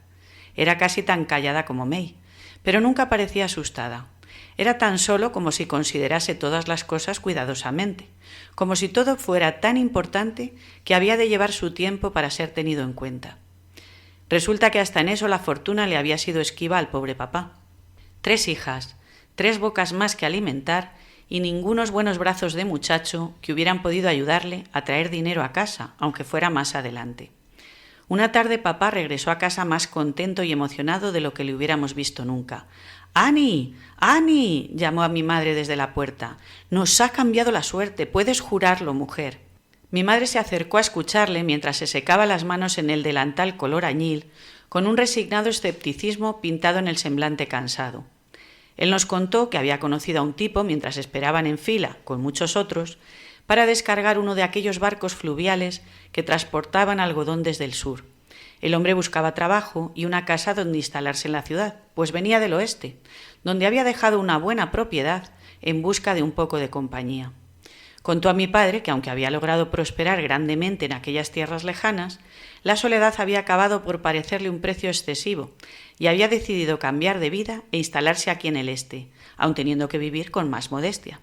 Era casi tan callada como May, pero nunca parecía asustada. Era tan solo como si considerase todas las cosas cuidadosamente, como si todo fuera tan importante que había de llevar su tiempo para ser tenido en cuenta. Resulta que hasta en eso la fortuna le había sido esquiva al pobre papá. 3 hijas, 3 bocas más que alimentar y ningunos buenos brazos de muchacho que hubieran podido ayudarle a traer dinero a casa, aunque fuera más adelante. Una tarde papá regresó a casa más contento y emocionado de lo que le hubiéramos visto nunca. «¡Annie! ¡Annie!», llamó a mi madre desde la puerta. «Nos ha cambiado la suerte, puedes jurarlo, mujer». Mi madre se acercó a escucharle mientras se secaba las manos en el delantal color añil, con un resignado escepticismo pintado en el semblante cansado. Él nos contó que había conocido a un tipo mientras esperaban en fila, con muchos otros, para descargar uno de aquellos barcos fluviales que transportaban algodón desde el sur. El hombre buscaba trabajo y una casa donde instalarse en la ciudad, pues venía del oeste, donde había dejado una buena propiedad en busca de un poco de compañía. Contó a mi padre que, aunque había logrado prosperar grandemente en aquellas tierras lejanas, la soledad había acabado por parecerle un precio excesivo y había decidido cambiar de vida e instalarse aquí en el este, aun teniendo que vivir con más modestia.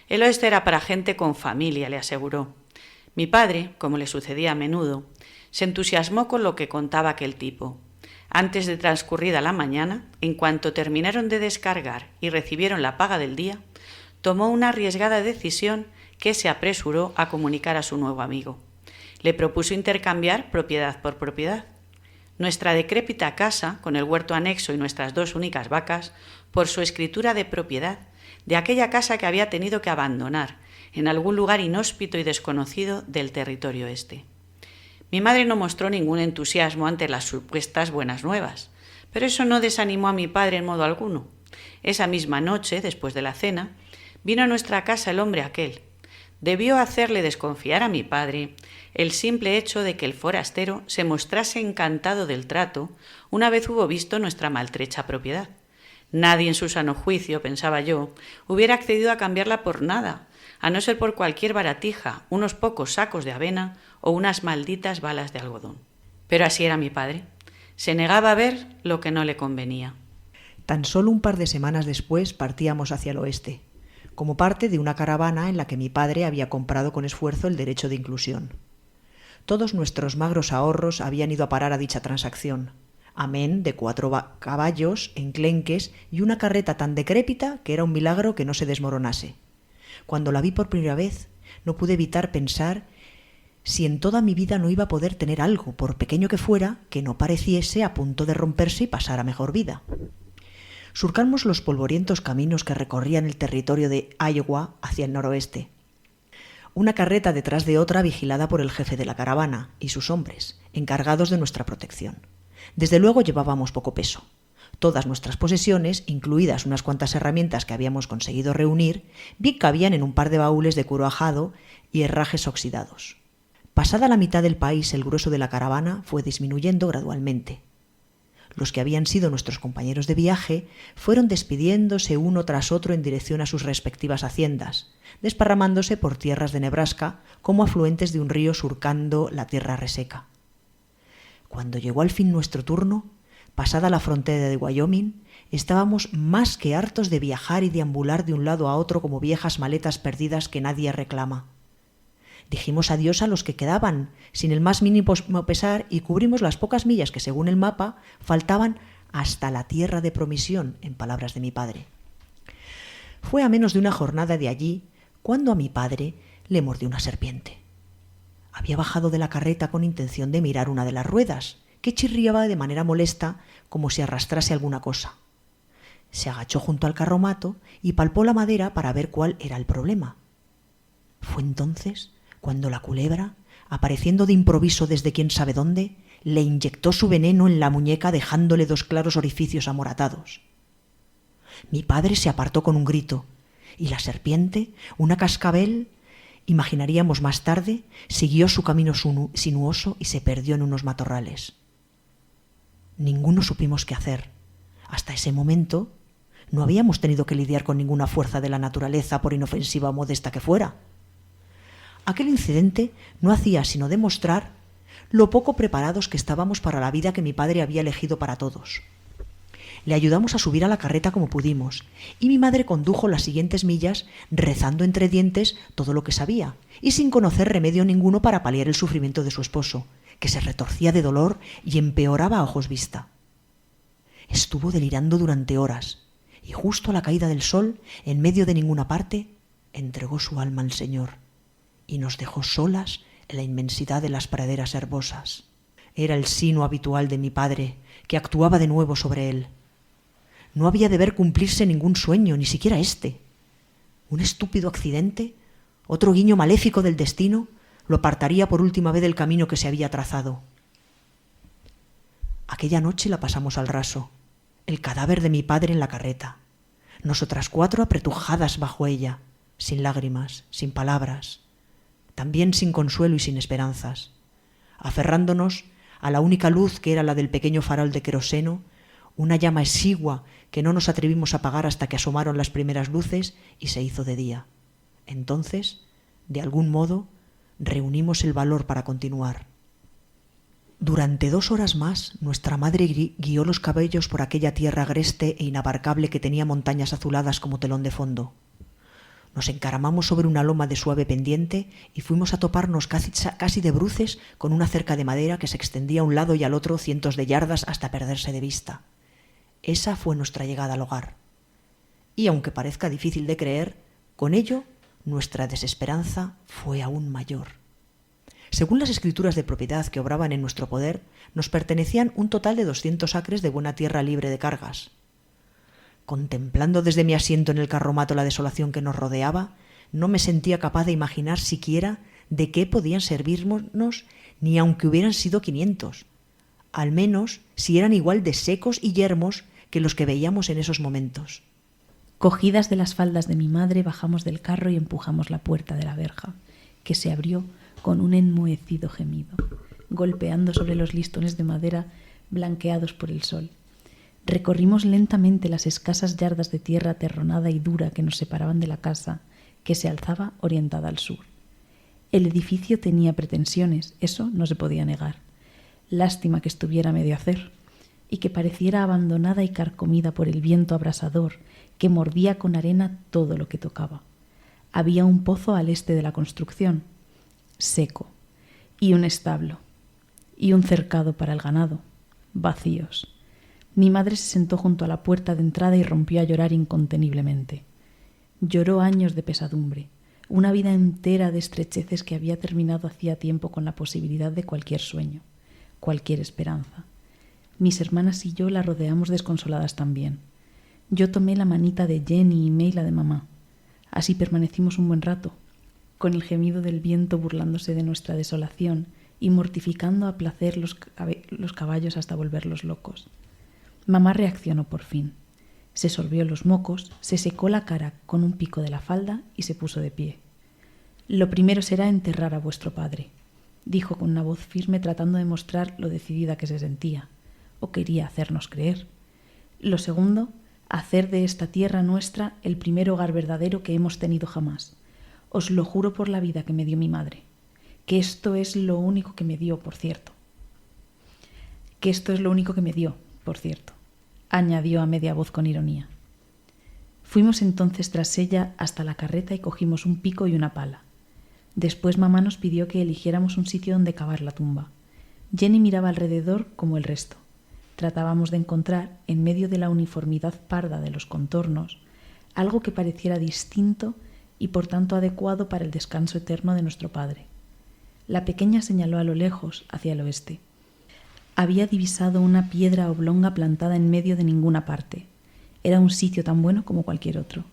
El oeste era para gente con familia, le aseguró. Mi padre, como le sucedía a menudo, se entusiasmó con lo que contaba aquel tipo. Antes de transcurrida la mañana, en cuanto terminaron de descargar y recibieron la paga del día, tomó una arriesgada decisión que se apresuró a comunicar a su nuevo amigo. Le propuso intercambiar propiedad por propiedad. Nuestra decrépita casa, con el huerto anexo y nuestras 2 únicas vacas, por su escritura de propiedad de aquella casa que había tenido que abandonar en algún lugar inhóspito y desconocido del territorio este. Mi madre no mostró ningún entusiasmo ante las supuestas buenas nuevas, pero eso no desanimó a mi padre en modo alguno. Esa misma noche, después de la cena, vino a nuestra casa el hombre aquel. Debió hacerle desconfiar a mi padre el simple hecho de que el forastero se mostrase encantado del trato una vez hubo visto nuestra maltrecha propiedad. Nadie en su sano juicio, pensaba yo, hubiera accedido a cambiarla por nada, a no ser por cualquier baratija, unos pocos sacos de avena o unas malditas balas de algodón. Pero así era mi padre. Se negaba a ver lo que no le convenía. Tan solo un par de semanas después partíamos hacia el oeste, como parte de una caravana en la que mi padre había comprado con esfuerzo el derecho de inclusión. Todos nuestros magros ahorros habían ido a parar a dicha transacción, amén de 4 caballos, enclenques y una carreta tan decrépita que era un milagro que no se desmoronase. Cuando la vi por primera vez, no pude evitar pensar si en toda mi vida no iba a poder tener algo, por pequeño que fuera, que no pareciese a punto de romperse y pasar a mejor vida. Surcamos los polvorientos caminos que recorrían el territorio de Iowa hacia el noroeste. Una carreta detrás de otra vigilada por el jefe de la caravana y sus hombres, encargados de nuestra protección. Desde luego llevábamos poco peso. Todas nuestras posesiones, incluidas unas cuantas herramientas que habíamos conseguido reunir, bien cabían en un par de baúles de cuero ajado y herrajes oxidados. Pasada la mitad del país, el grueso de la caravana fue disminuyendo gradualmente. Los que habían sido nuestros compañeros de viaje fueron despidiéndose uno tras otro en dirección a sus respectivas haciendas, desparramándose por tierras de Nebraska como afluentes de un río surcando la tierra reseca. Cuando llegó al fin nuestro turno, pasada la frontera de Wyoming, estábamos más que hartos de viajar y deambular de un lado a otro como viejas maletas perdidas que nadie reclama. Dijimos adiós a los que quedaban, sin el más mínimo pesar, y cubrimos las pocas millas que, según el mapa, faltaban hasta la tierra de promisión, en palabras de mi padre. Fue a menos de una jornada de allí cuando a mi padre le mordió una serpiente. Había bajado de la carreta con intención de mirar una de las ruedas, que chirriaba de manera molesta como si arrastrase alguna cosa. Se agachó junto al carromato y palpó la madera para ver cuál era el problema. Fue entonces cuando la culebra, apareciendo de improviso desde quién sabe dónde, le inyectó su veneno en la muñeca dejándole 2 claros orificios amoratados. Mi padre se apartó con un grito y la serpiente, una cascabel, imaginaríamos más tarde, siguió su camino sinuoso y se perdió en unos matorrales. Ninguno supimos qué hacer. Hasta ese momento no habíamos tenido que lidiar con ninguna fuerza de la naturaleza, por inofensiva o modesta que fuera. Aquel incidente no hacía sino demostrar lo poco preparados que estábamos para la vida que mi padre había elegido para todos. Le ayudamos a subir a la carreta como pudimos, y mi madre condujo las siguientes millas rezando entre dientes todo lo que sabía, y sin conocer remedio ninguno para paliar el sufrimiento de su esposo, que se retorcía de dolor y empeoraba a ojos vista. Estuvo delirando durante horas, y justo a la caída del sol, en medio de ninguna parte, entregó su alma al Señor, y nos dejó solas en la inmensidad de las praderas herbosas. Era el sino habitual de mi padre, que actuaba de nuevo sobre él. No había de ver cumplirse ningún sueño, ni siquiera este. Un estúpido accidente, otro guiño maléfico del destino, lo apartaría por última vez del camino que se había trazado. Aquella noche la pasamos al raso, el cadáver de mi padre en la carreta, nosotras 4 apretujadas bajo ella, sin lágrimas, sin palabras, también sin consuelo y sin esperanzas, aferrándonos a la única luz que era la del pequeño farol de queroseno, una llama exigua que no nos atrevimos a apagar hasta que asomaron las primeras luces y se hizo de día. Entonces, de algún modo, reunimos el valor para continuar. Durante 2 horas más, nuestra madre guió los caballos por aquella tierra agreste e inabarcable que tenía montañas azuladas como telón de fondo. Nos encaramamos sobre una loma de suave pendiente y fuimos a toparnos casi de bruces con una cerca de madera que se extendía a un lado y al otro cientos de yardas hasta perderse de vista. Esa fue nuestra llegada al hogar. Y aunque parezca difícil de creer, con ello nuestra desesperanza fue aún mayor. Según las escrituras de propiedad que obraban en nuestro poder, nos pertenecían un total de 200 acres de buena tierra libre de cargas. Contemplando desde mi asiento en el carromato la desolación que nos rodeaba, no me sentía capaz de imaginar siquiera de qué podían servirnos, ni aunque hubieran sido 500. Al menos si eran igual de secos y yermos que los que veíamos en esos momentos. Cogidas de las faldas de mi madre, bajamos del carro y empujamos la puerta de la verja, que se abrió con un enmohecido gemido, golpeando sobre los listones de madera blanqueados por el sol. Recorrimos lentamente las escasas yardas de tierra aterronada y dura que nos separaban de la casa, que se alzaba orientada al sur. El edificio tenía pretensiones, eso no se podía negar. Lástima que estuviera a medio hacer, y que pareciera abandonada y carcomida por el viento abrasador que mordía con arena todo lo que tocaba. Había un pozo al este de la construcción, seco, y un establo, y un cercado para el ganado, vacíos. Mi madre se sentó junto a la puerta de entrada y rompió a llorar inconteniblemente. Lloró años de pesadumbre, una vida entera de estrecheces que había terminado hacía tiempo con la posibilidad de cualquier sueño, cualquier esperanza. Mis hermanas y yo la rodeamos desconsoladas también. Yo tomé la manita de Jenny y May la de mamá. Así permanecimos un buen rato, con el gemido del viento burlándose de nuestra desolación y mortificando a placer los caballos hasta volverlos locos. Mamá reaccionó por fin. Se sorbió los mocos, se secó la cara con un pico de la falda y se puso de pie. «Lo primero será enterrar a vuestro padre», dijo con una voz firme tratando de mostrar lo decidida que se sentía, o quería hacernos creer. «Lo segundo, hacer de esta tierra nuestra el primer hogar verdadero que hemos tenido jamás. Os lo juro por la vida que me dio mi madre, que esto es lo único que me dio, por cierto. Añadió a media voz con ironía. Fuimos entonces tras ella hasta la carreta y cogimos un pico y una pala. Después mamá nos pidió que eligiéramos un sitio donde cavar la tumba. Jenny miraba alrededor como el resto. tratábamos de encontrar, en medio de la uniformidad parda de los contornos, algo que pareciera distinto y por tanto adecuado para el descanso eterno de nuestro padre. La pequeña señaló a lo lejos, hacia el oeste. Había divisado una piedra oblonga plantada en medio de ninguna parte. Era un sitio tan bueno como cualquier otro.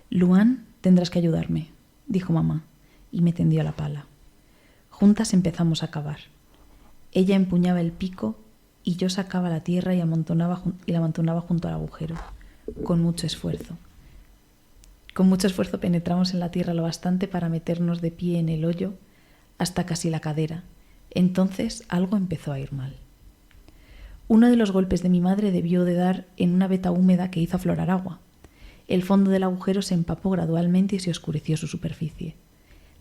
«Luan, tendrás que ayudarme», dijo mamá, y me tendió la pala. Juntas empezamos a cavar. Ella empuñaba el pico y yo sacaba la tierra y la amontonaba junto al agujero, con mucho esfuerzo. Con mucho esfuerzo penetramos en la tierra lo bastante para meternos de pie en el hoyo hasta casi la cadera. Entonces algo empezó a ir mal. Uno de los golpes de mi madre debió de dar en una veta húmeda que hizo aflorar agua. El fondo del agujero se empapó gradualmente y se oscureció su superficie.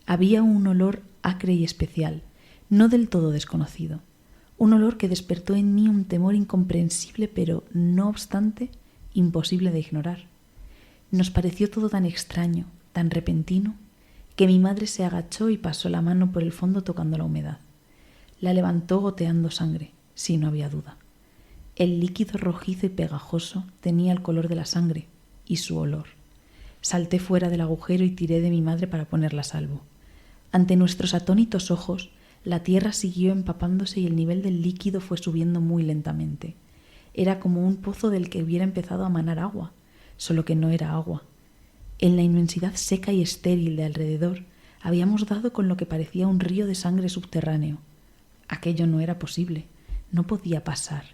Había un olor acre y especial, no del todo desconocido. Un olor que despertó en mí un temor incomprensible, pero, no obstante, imposible de ignorar. Nos pareció todo tan extraño, tan repentino, que mi madre se agachó y pasó la mano por el fondo tocando la humedad. La levantó goteando sangre, sí, no había duda. El líquido rojizo y pegajoso tenía el color de la sangre y su olor. Salté fuera del agujero y tiré de mi madre para ponerla a salvo. Ante nuestros atónitos ojos, la tierra siguió empapándose y el nivel del líquido fue subiendo muy lentamente. Era como un pozo del que hubiera empezado a manar agua, solo que no era agua. En la inmensidad seca y estéril de alrededor habíamos dado con lo que parecía un río de sangre subterráneo. Aquello no era posible, no podía pasar.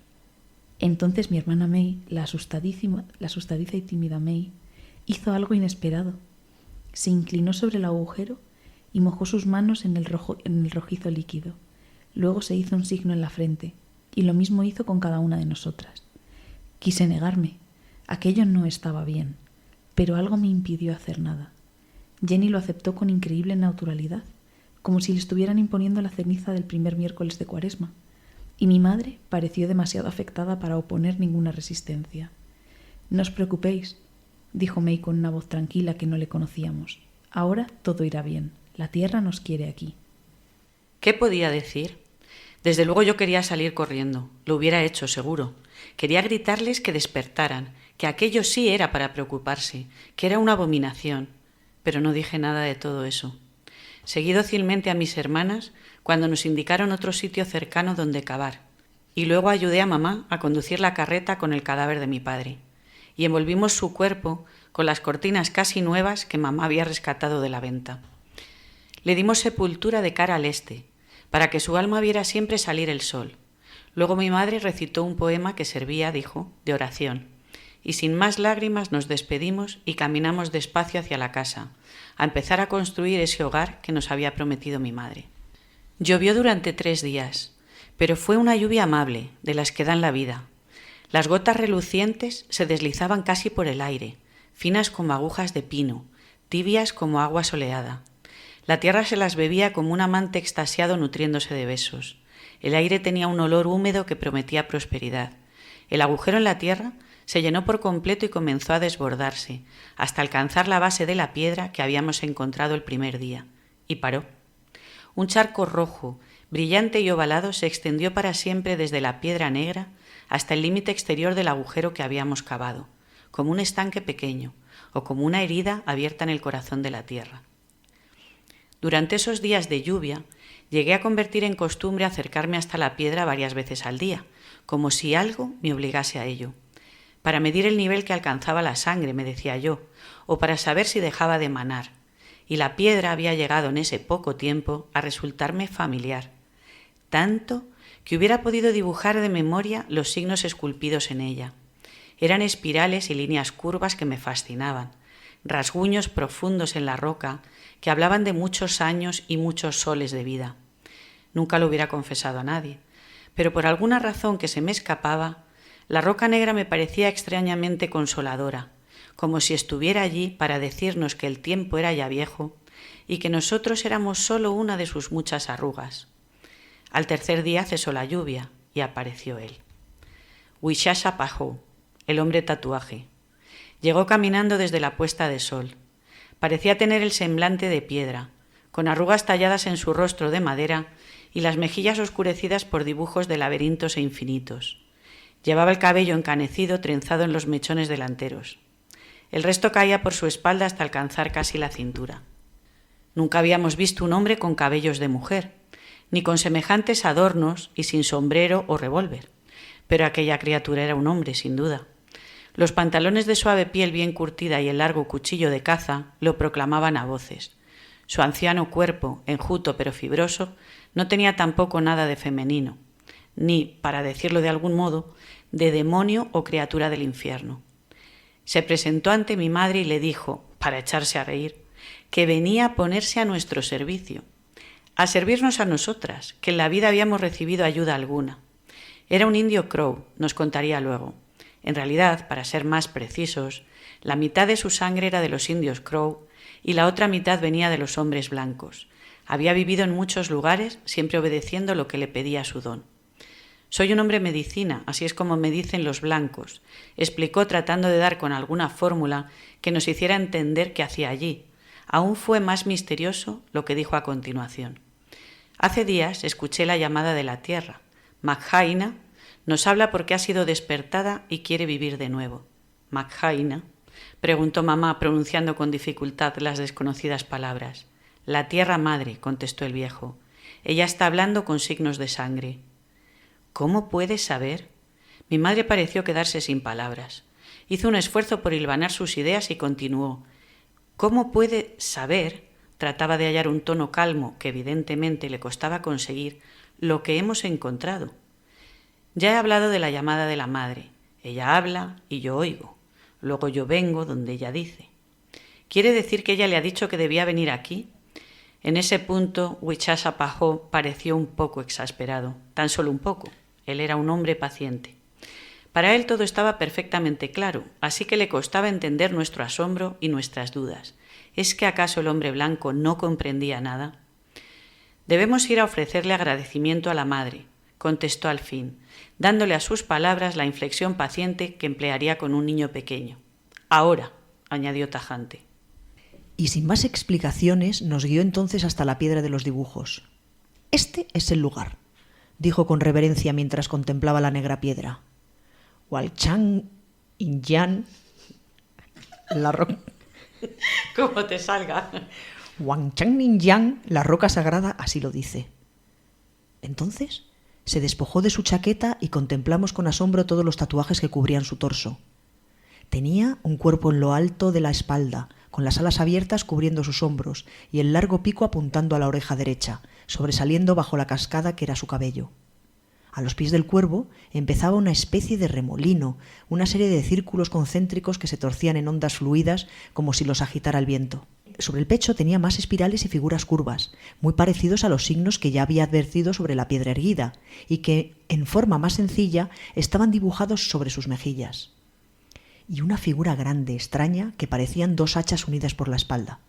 Entonces mi hermana May, la asustadiza y tímida May, hizo algo inesperado. Se inclinó sobre el agujero y mojó sus manos en el rojizo líquido. Luego se hizo un signo en la frente, y lo mismo hizo con cada una de nosotras. Quise negarme. Aquello no estaba bien, pero algo me impidió hacer nada. Jenny lo aceptó con increíble naturalidad, como si le estuvieran imponiendo la ceniza del primer miércoles de Cuaresma, y mi madre pareció demasiado afectada para oponer ninguna resistencia. «No os preocupéis», dijo May con una voz tranquila que no le conocíamos. «Ahora todo irá bien. La tierra nos quiere aquí». ¿Qué podía decir? Desde luego yo quería salir corriendo. Lo hubiera hecho, seguro. Quería gritarles que despertaran, que aquello sí era para preocuparse, que era una abominación. Pero no dije nada de todo eso. Seguí dócilmente a mis hermanas cuando nos indicaron otro sitio cercano donde cavar, y luego ayudé a mamá a conducir la carreta con el cadáver de mi padre, y envolvimos su cuerpo con las cortinas casi nuevas que mamá había rescatado de la venta. Le dimos sepultura de cara al este, para que su alma viera siempre salir el sol. Luego mi madre recitó un poema que servía, dijo, de oración, y sin más lágrimas nos despedimos y caminamos despacio hacia la casa, a empezar a construir ese hogar que nos había prometido mi madre. Llovió durante 3 días, pero fue una lluvia amable, de las que dan la vida. Las gotas relucientes se deslizaban casi por el aire, finas como agujas de pino, tibias como agua soleada. La tierra se las bebía como un amante extasiado nutriéndose de besos. El aire tenía un olor húmedo que prometía prosperidad. El agujero en la tierra se llenó por completo y comenzó a desbordarse, hasta alcanzar la base de la piedra que habíamos encontrado el primer día. Y paró. Un charco rojo, brillante y ovalado, se extendió para siempre desde la piedra negra hasta el límite exterior del agujero que habíamos cavado, como un estanque pequeño o como una herida abierta en el corazón de la tierra. Durante esos días de lluvia, llegué a convertir en costumbre acercarme hasta la piedra varias veces al día, como si algo me obligase a ello. Para medir el nivel que alcanzaba la sangre, me decía yo, o para saber si dejaba de manar. Y la piedra había llegado en ese poco tiempo a resultarme familiar, tanto que hubiera podido dibujar de memoria los signos esculpidos en ella. Eran espirales y líneas curvas que me fascinaban, rasguños profundos en la roca que hablaban de muchos años y muchos soles de vida. Nunca lo hubiera confesado a nadie, pero por alguna razón que se me escapaba, la roca negra me parecía extrañamente consoladora, como si estuviera allí para decirnos que el tiempo era ya viejo y que nosotros éramos solo una de sus muchas arrugas. Al tercer día cesó la lluvia y apareció él. Wishasha Paho, el hombre tatuaje. Llegó caminando desde la puesta de sol. Parecía tener el semblante de piedra, con arrugas talladas en su rostro de madera y las mejillas oscurecidas por dibujos de laberintos e infinitos. Llevaba el cabello encanecido trenzado en los mechones delanteros. El resto caía por su espalda hasta alcanzar casi la cintura. Nunca habíamos visto un hombre con cabellos de mujer, ni con semejantes adornos y sin sombrero o revólver, pero aquella criatura era un hombre, sin duda. Los pantalones de suave piel bien curtida y el largo cuchillo de caza lo proclamaban a voces. Su anciano cuerpo, enjuto pero fibroso, no tenía tampoco nada de femenino, ni, para decirlo de algún modo, de demonio o criatura del infierno. Se presentó ante mi madre y le dijo, para echarse a reír, que venía a ponerse a nuestro servicio, a servirnos a nosotras, que en la vida habíamos recibido ayuda alguna. Era un indio Crow, nos contaría luego. En realidad, para ser más precisos, la mitad de su sangre era de los indios Crow y la otra mitad venía de los hombres blancos. Había vivido en muchos lugares, siempre obedeciendo lo que le pedía su don. «Soy un hombre medicina, así es como me dicen los blancos», explicó tratando de dar con alguna fórmula que nos hiciera entender qué hacía allí. Aún fue más misterioso lo que dijo a continuación. «Hace días escuché la llamada de la tierra. Maghaina nos habla porque ha sido despertada y quiere vivir de nuevo». «Maghaina», preguntó mamá, pronunciando con dificultad las desconocidas palabras. «La tierra madre», contestó el viejo. «Ella está hablando con signos de sangre». «¿Cómo puedes saber?» Mi madre pareció quedarse sin palabras. Hizo un esfuerzo por hilvanar sus ideas y continuó. «¿Cómo puede saber?» Trataba de hallar un tono calmo que evidentemente le costaba conseguir lo que hemos encontrado. «Ya he hablado de la llamada de la madre. Ella habla y yo oigo. Luego yo vengo donde ella dice. ¿Quiere decir que ella le ha dicho que debía venir aquí?» En ese punto, Wichasa Pajó pareció un poco exasperado, tan solo un poco. Él era un hombre paciente. Para él todo estaba perfectamente claro, así que le costaba entender nuestro asombro y nuestras dudas. ¿Es que acaso el hombre blanco no comprendía nada? «Debemos ir a ofrecerle agradecimiento a la madre», contestó al fin, dándole a sus palabras la inflexión paciente que emplearía con un niño pequeño. «Ahora», añadió tajante. Y sin más explicaciones nos guió entonces hasta la piedra de los dibujos. «Este es el lugar», dijo con reverencia mientras contemplaba la negra piedra. «Walchang Inyan, la roca...» «¿Cómo te salga?» «Walchang Inyan, la roca sagrada, así lo dice». Entonces se despojó de su chaqueta y contemplamos con asombro todos los tatuajes que cubrían su torso. Tenía un cuerpo en lo alto de la espalda, con las alas abiertas cubriendo sus hombros y el largo pico apuntando a la oreja derecha, sobresaliendo bajo la cascada que era su cabello. A los pies del cuervo empezaba una especie de remolino, una serie de círculos concéntricos que se torcían en ondas fluidas como si los agitara el viento. Sobre el pecho tenía más espirales y figuras curvas, muy parecidos a los signos que ya había advertido sobre la piedra erguida, y que, en forma más sencilla, estaban dibujados sobre sus mejillas. Y una figura grande, extraña, que parecían dos hachas unidas por la espalda.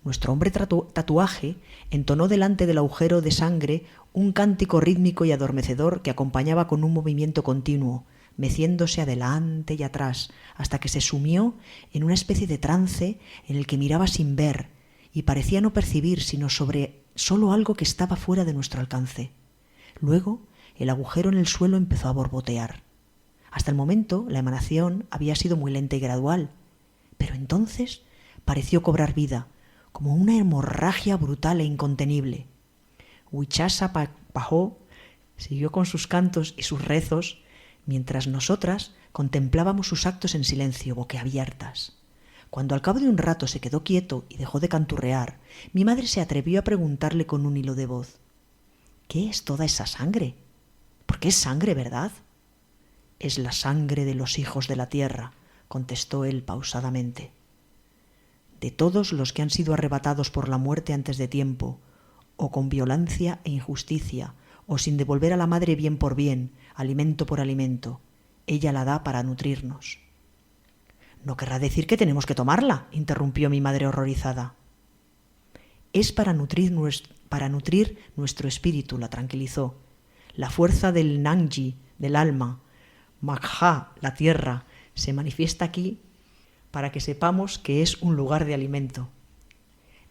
Nuestro hombre tatuaje entonó delante del agujero de sangre un cántico rítmico y adormecedor que acompañaba con un movimiento continuo, meciéndose adelante y atrás, hasta que se sumió en una especie de trance en el que miraba sin ver y parecía no percibir sino sobre solo algo que estaba fuera de nuestro alcance. Luego el agujero en el suelo empezó a borbotear. Hasta el momento la emanación había sido muy lenta y gradual, pero entonces pareció cobrar vida, como una hemorragia brutal e incontenible. Wichasa Pajó siguió con sus cantos y sus rezos, mientras nosotras contemplábamos sus actos en silencio, boquiabiertas. Cuando al cabo de un rato se quedó quieto y dejó de canturrear, mi madre se atrevió a preguntarle con un hilo de voz: «¿Qué es toda esa sangre? Porque es sangre, ¿verdad?» «Es la sangre de los hijos de la tierra», contestó él pausadamente. «De todos los que han sido arrebatados por la muerte antes de tiempo, o con violencia e injusticia, o sin devolver a la madre bien por bien, alimento por alimento. Ella la da para nutrirnos». «No querrá decir que tenemos que tomarla», interrumpió mi madre horrorizada. «Es para nutrir nuestro espíritu», la tranquilizó. «La fuerza del Nanji, del alma, Magha, la tierra, se manifiesta aquí para que sepamos que es un lugar de alimento.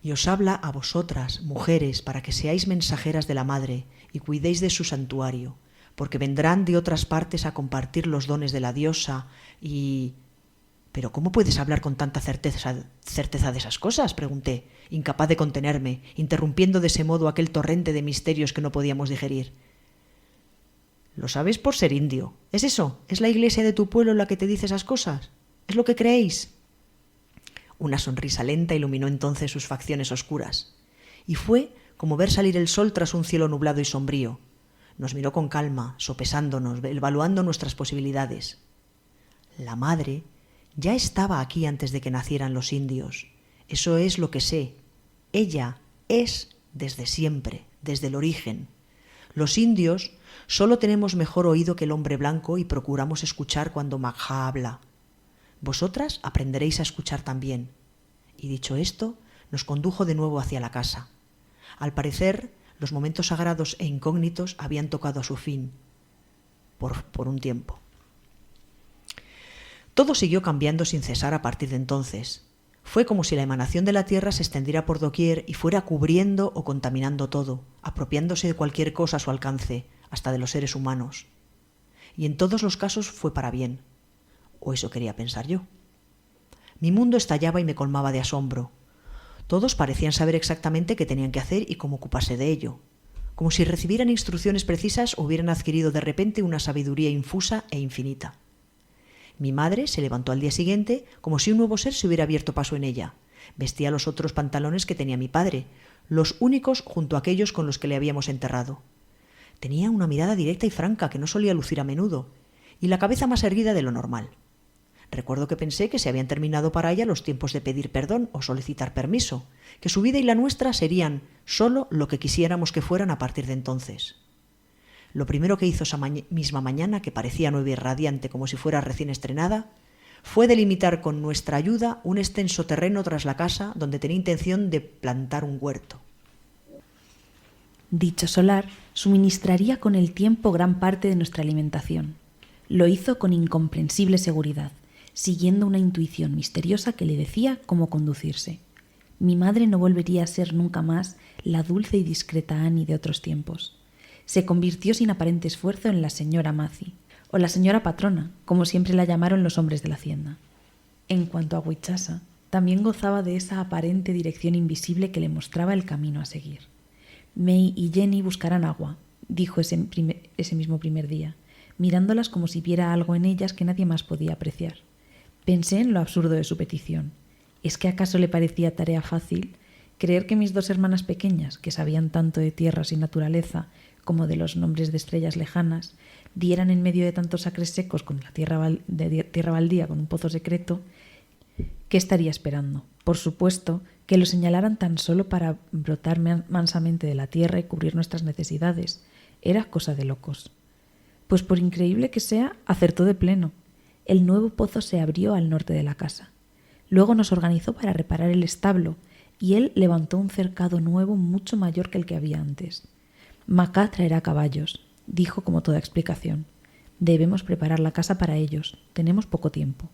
Y os habla a vosotras, mujeres, para que seáis mensajeras de la madre y cuidéis de su santuario, porque vendrán de otras partes a compartir los dones de la diosa y... ¿Pero cómo puedes hablar con tanta certeza de esas cosas?, pregunté, incapaz de contenerme, interrumpiendo de ese modo aquel torrente de misterios que no podíamos digerir. Lo sabes por ser indio. ¿Es eso? ¿Es la iglesia de tu pueblo la que te dice esas cosas? ¿Es lo que creéis? Una sonrisa lenta iluminó entonces sus facciones oscuras, y fue como ver salir el sol tras un cielo nublado y sombrío. Nos miró con calma, sopesándonos, evaluando nuestras posibilidades. La madre ya estaba aquí antes de que nacieran los indios. Eso es lo que sé. Ella es desde siempre, desde el origen. Los indios solo tenemos mejor oído que el hombre blanco y procuramos escuchar cuando Magha habla. Vosotras aprenderéis a escuchar también. Y dicho esto, nos condujo de nuevo hacia la casa. Al parecer, los momentos sagrados e incógnitos habían tocado a su fin, por un tiempo. Todo siguió cambiando sin cesar a partir de entonces. Fue como si la emanación de la tierra se extendiera por doquier y fuera cubriendo o contaminando todo, apropiándose de cualquier cosa a su alcance, hasta de los seres humanos. Y en todos los casos fue para bien. O eso quería pensar yo. Mi mundo estallaba y me colmaba de asombro. Todos parecían saber exactamente qué tenían que hacer y cómo ocuparse de ello, como si recibieran instrucciones precisas o hubieran adquirido de repente una sabiduría infusa e infinita. Mi madre se levantó al día siguiente como si un nuevo ser se hubiera abierto paso en ella. Vestía los otros pantalones que tenía mi padre, los únicos junto a aquellos con los que le habíamos enterrado. Tenía una mirada directa y franca que no solía lucir a menudo, y la cabeza más erguida de lo normal. Recuerdo que pensé que se habían terminado para ella los tiempos de pedir perdón o solicitar permiso, que su vida y la nuestra serían solo lo que quisiéramos que fueran a partir de entonces. Lo primero que hizo esa misma mañana, que parecía nueva y radiante como si fuera recién estrenada, fue delimitar con nuestra ayuda un extenso terreno tras la casa donde tenía intención de plantar un huerto. Dicho solar suministraría con el tiempo gran parte de nuestra alimentación. Lo hizo con incomprensible seguridad, siguiendo una intuición misteriosa que le decía cómo conducirse. Mi madre no volvería a ser nunca más la dulce y discreta Annie de otros tiempos. Se convirtió sin aparente esfuerzo en la señora Maci, o la señora patrona, como siempre la llamaron los hombres de la hacienda. En cuanto a Wichasa, también gozaba de esa aparente dirección invisible que le mostraba el camino a seguir. May y Jenny buscarán agua, dijo ese mismo primer día, mirándolas como si viera algo en ellas que nadie más podía apreciar. Pensé en lo absurdo de su petición. ¿Es que acaso le parecía tarea fácil creer que mis dos hermanas pequeñas, que sabían tanto de tierras y naturaleza como de los nombres de estrellas lejanas, dieran en medio de tantos acres secos con la tierra baldía con un pozo secreto? ¿Qué estaría esperando? Por supuesto, que lo señalaran tan solo para brotar mansamente de la tierra y cubrir nuestras necesidades. Era cosa de locos. Pues por increíble que sea, acertó de pleno. El nuevo pozo se abrió al norte de la casa. Luego nos organizó para reparar el establo, y él levantó un cercado nuevo mucho mayor que el que había antes. Macá traerá caballos, dijo como toda explicación. Debemos preparar la casa para ellos. Tenemos poco tiempo.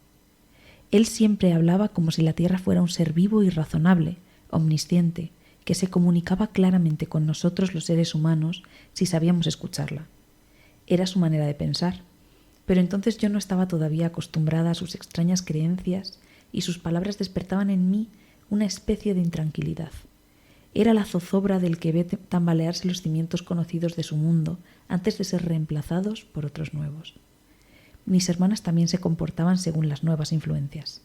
Él siempre hablaba como si la tierra fuera un ser vivo y razonable, omnisciente, que se comunicaba claramente con nosotros los seres humanos si sabíamos escucharla. Era su manera de pensar, pero entonces yo no estaba todavía acostumbrada a sus extrañas creencias y sus palabras despertaban en mí una especie de intranquilidad. Era la zozobra del que ve tambalearse los cimientos conocidos de su mundo antes de ser reemplazados por otros nuevos. Mis hermanas también se comportaban según las nuevas influencias.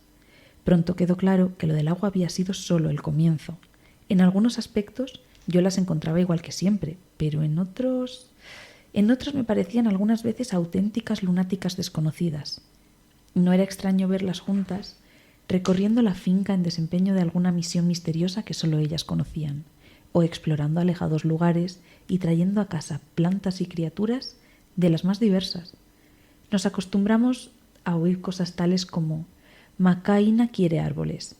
Pronto quedó claro que lo del agua había sido solo el comienzo. En algunos aspectos yo las encontraba igual que siempre, pero en otros me parecían algunas veces auténticas lunáticas desconocidas. No era extraño verlas juntas recorriendo la finca en desempeño de alguna misión misteriosa que solo ellas conocían, o explorando alejados lugares y trayendo a casa plantas y criaturas de las más diversas. Nos acostumbramos a oír cosas tales como «Macaína quiere árboles»,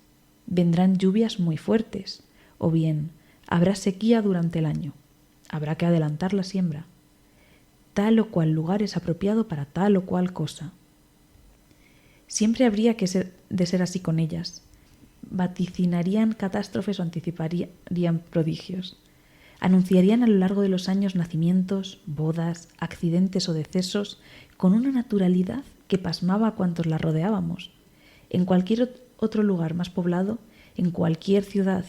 «vendrán lluvias muy fuertes», o bien «habrá sequía durante el año», «habrá que adelantar la siembra», «tal o cual lugar es apropiado para tal o cual cosa». Siempre habría de ser así con ellas. Vaticinarían catástrofes o anticiparían prodigios. anunciarían a lo largo de los años nacimientos, bodas, accidentes o decesos con una naturalidad que pasmaba a cuantos la rodeábamos. En cualquier otro lugar más poblado, en cualquier ciudad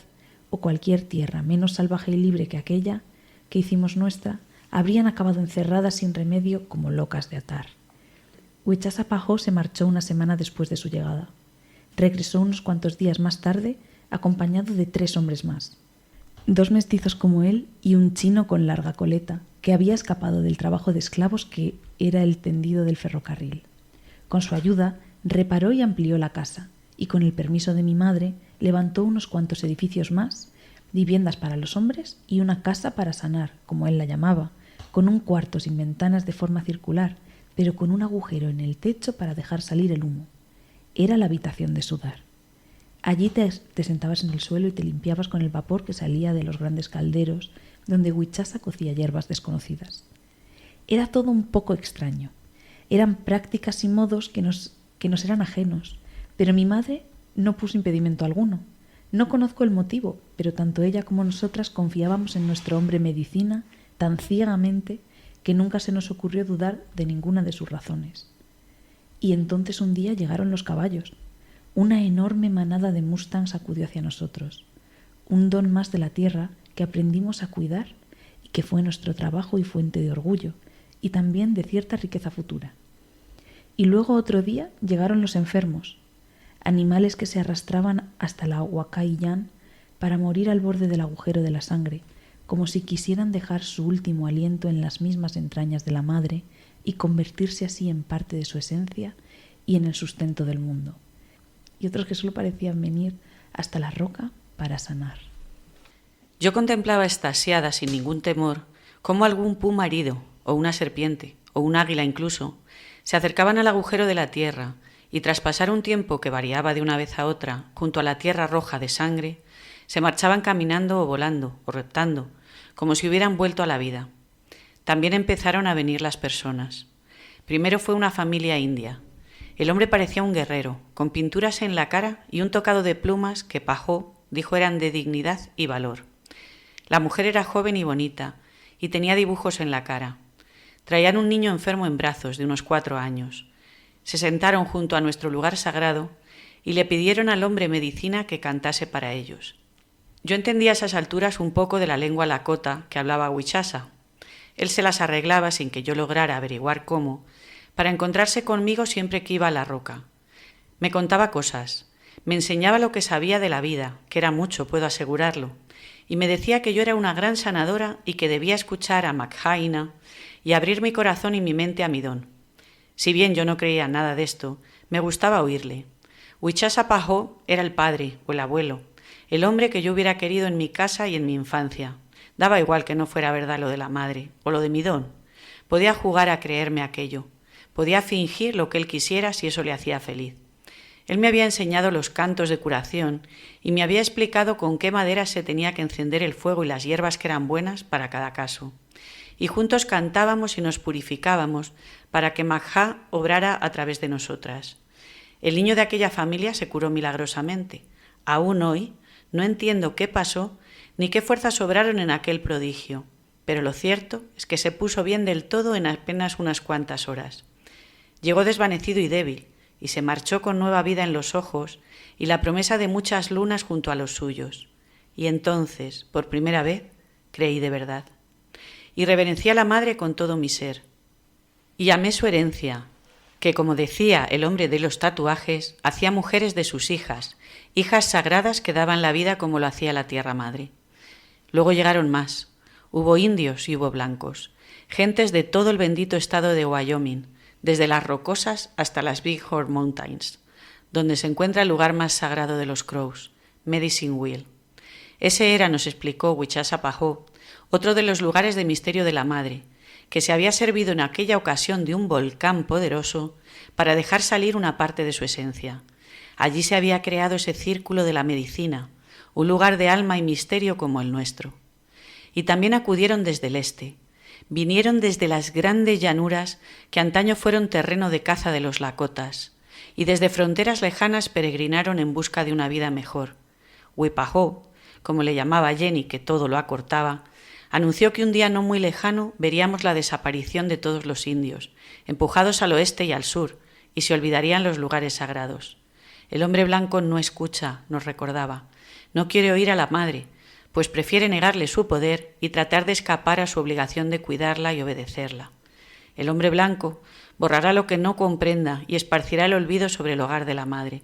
o cualquier tierra menos salvaje y libre que aquella que hicimos nuestra, habrían acabado encerradas sin remedio como locas de atar. Huichasa Pajó se marchó una semana después de su llegada. Regresó unos cuantos días más tarde, acompañado de 3 hombres más. 2 mestizos como él y un chino con larga coleta, que había escapado del trabajo de esclavos que era el tendido del ferrocarril. Con su ayuda, reparó y amplió la casa, y con el permiso de mi madre, levantó unos cuantos edificios más, viviendas para los hombres y una casa para sanar, como él la llamaba, con un cuarto sin ventanas de forma circular, pero con un agujero en el techo para dejar salir el humo. Era la habitación de sudar. Allí te sentabas en el suelo y te limpiabas con el vapor que salía de los grandes calderos donde Huichasa cocía hierbas desconocidas. Era todo un poco extraño. Eran prácticas y modos que nos eran ajenos, pero mi madre no puso impedimento alguno. No conozco el motivo, pero tanto ella como nosotras confiábamos en nuestro hombre medicina tan ciegamente que nunca se nos ocurrió dudar de ninguna de sus razones. Y entonces un día llegaron los caballos. Una enorme manada de mustangs acudió hacia nosotros, un don más de la tierra que aprendimos a cuidar y que fue nuestro trabajo y fuente de orgullo, y también de cierta riqueza futura. Y luego otro día llegaron los enfermos, animales que se arrastraban hasta la Huacayán para morir al borde del agujero de la sangre, como si quisieran dejar su último aliento en las mismas entrañas de la madre y convertirse así en parte de su esencia y en el sustento del mundo. Y otros que solo parecían venir hasta la roca para sanar. Yo contemplaba extasiada, sin ningún temor, cómo algún puma herido, o una serpiente, o un águila incluso, se acercaban al agujero de la tierra y tras pasar un tiempo que variaba de una vez a otra junto a la tierra roja de sangre, se marchaban caminando o volando o reptando, como si hubieran vuelto a la vida. También empezaron a venir las personas. Primero fue una familia india. El hombre parecía un guerrero, con pinturas en la cara y un tocado de plumas que Pajó dijo eran de dignidad y valor. La mujer era joven y bonita, y tenía dibujos en la cara. Traían un niño enfermo en brazos de unos 4 años. Se sentaron junto a nuestro lugar sagrado y le pidieron al hombre medicina que cantase para ellos. Yo entendía a esas alturas un poco de la lengua lakota que hablaba Huichasa. Él se las arreglaba sin que yo lograra averiguar cómo, para encontrarse conmigo siempre que iba a la roca. Me contaba cosas, me enseñaba lo que sabía de la vida, que era mucho, puedo asegurarlo, y me decía que yo era una gran sanadora y que debía escuchar a Maghaina y abrir mi corazón y mi mente a mi don. Si bien yo no creía nada de esto, me gustaba oírle. Huichasa Pajó era el padre o el abuelo, el hombre que yo hubiera querido en mi casa y en mi infancia. Daba igual que no fuera verdad lo de la madre o lo de mi don. Podía jugar a creerme aquello. Podía fingir lo que él quisiera si eso le hacía feliz. Él me había enseñado los cantos de curación y me había explicado con qué madera se tenía que encender el fuego y las hierbas que eran buenas para cada caso. Y juntos cantábamos y nos purificábamos para que Magha obrara a través de nosotras. El niño de aquella familia se curó milagrosamente. Aún hoy no entiendo qué pasó ni qué fuerzas obraron en aquel prodigio, pero lo cierto es que se puso bien del todo en apenas unas cuantas horas. Llegó desvanecido y débil, y se marchó con nueva vida en los ojos y la promesa de muchas lunas junto a los suyos. Y entonces, por primera vez, creí de verdad. Y reverencié a la madre con todo mi ser. Y amé su herencia, que, como decía el hombre de los tatuajes, hacía mujeres de sus hijas, hijas sagradas que daban la vida como lo hacía la tierra madre. Luego llegaron más. Hubo indios y hubo blancos, gentes de todo el bendito estado de Wyoming, desde las Rocosas hasta las Big Horn Mountains, donde se encuentra el lugar más sagrado de los Crows, Medicine Wheel. Ese era, nos explicó Huichasa Pajó, otro de los lugares de misterio de la madre, que se había servido en aquella ocasión de un volcán poderoso para dejar salir una parte de su esencia. Allí se había creado ese círculo de la medicina, un lugar de alma y misterio como el nuestro. Y también acudieron desde el este. Vinieron desde las grandes llanuras que antaño fueron terreno de caza de los lakotas, y desde fronteras lejanas peregrinaron en busca de una vida mejor. Huipajó, como le llamaba Jenny, que todo lo acortaba, Anunció que un día no muy lejano veríamos la desaparición de todos los indios, empujados al oeste y al sur, y se olvidarían los lugares sagrados. El hombre blanco no escucha, nos recordaba. No quiere oír a la madre, pues prefiere negarle su poder y tratar de escapar a su obligación de cuidarla y obedecerla. El hombre blanco borrará lo que no comprenda y esparcirá el olvido sobre el hogar de la madre.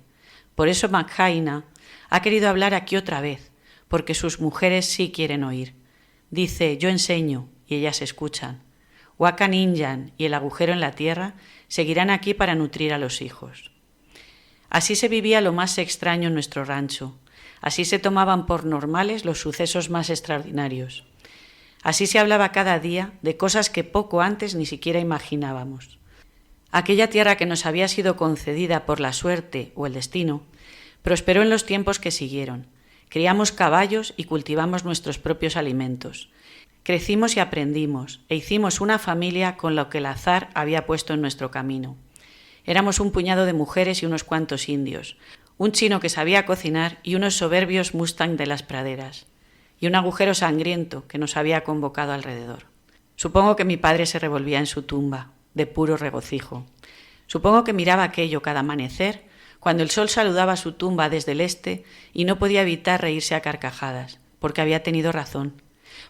Por eso Makhaina ha querido hablar aquí otra vez, porque sus mujeres sí quieren oír. Dice, yo enseño, y ellas escuchan. Waka Ninjan y el agujero en la tierra seguirán aquí para nutrir a los hijos. Así se vivía lo más extraño en nuestro rancho. Así se tomaban por normales los sucesos más extraordinarios. Así se hablaba cada día de cosas que poco antes ni siquiera imaginábamos. Aquella tierra que nos había sido concedida por la suerte o el destino, prosperó en los tiempos que siguieron. Criamos caballos y cultivamos nuestros propios alimentos. Crecimos y aprendimos, e hicimos una familia con lo que el azar había puesto en nuestro camino. Éramos un puñado de mujeres y unos cuantos indios, un chino que sabía cocinar y unos soberbios mustang de las praderas, y un agujero sangriento que nos había convocado alrededor. Supongo que mi padre se revolvía en su tumba, de puro regocijo. Supongo que miraba aquello cada amanecer, cuando el sol saludaba su tumba desde el este y no podía evitar reírse a carcajadas, porque había tenido razón,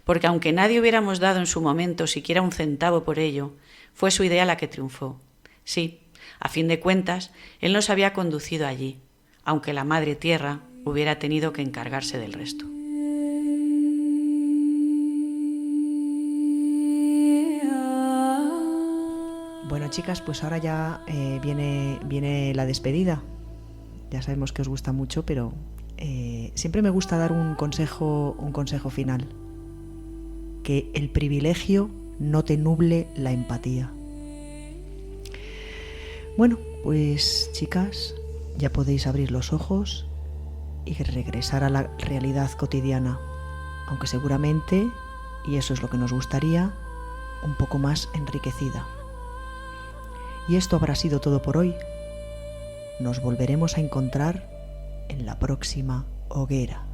porque aunque nadie hubiéramos dado en su momento siquiera un centavo por ello, fue su idea la que triunfó. Sí, a fin de cuentas, él nos había conducido allí, aunque la Madre Tierra hubiera tenido que encargarse del resto. Bueno, chicas, pues ahora ya viene la despedida. Ya sabemos que os gusta mucho, pero siempre me gusta dar un consejo final. Que el privilegio no te nuble la empatía. Bueno, pues chicas, ya podéis abrir los ojos y regresar a la realidad cotidiana, aunque seguramente, y eso es lo que nos gustaría, un poco más enriquecida. Y esto habrá sido todo por hoy. Nos volveremos a encontrar en la próxima hoguera.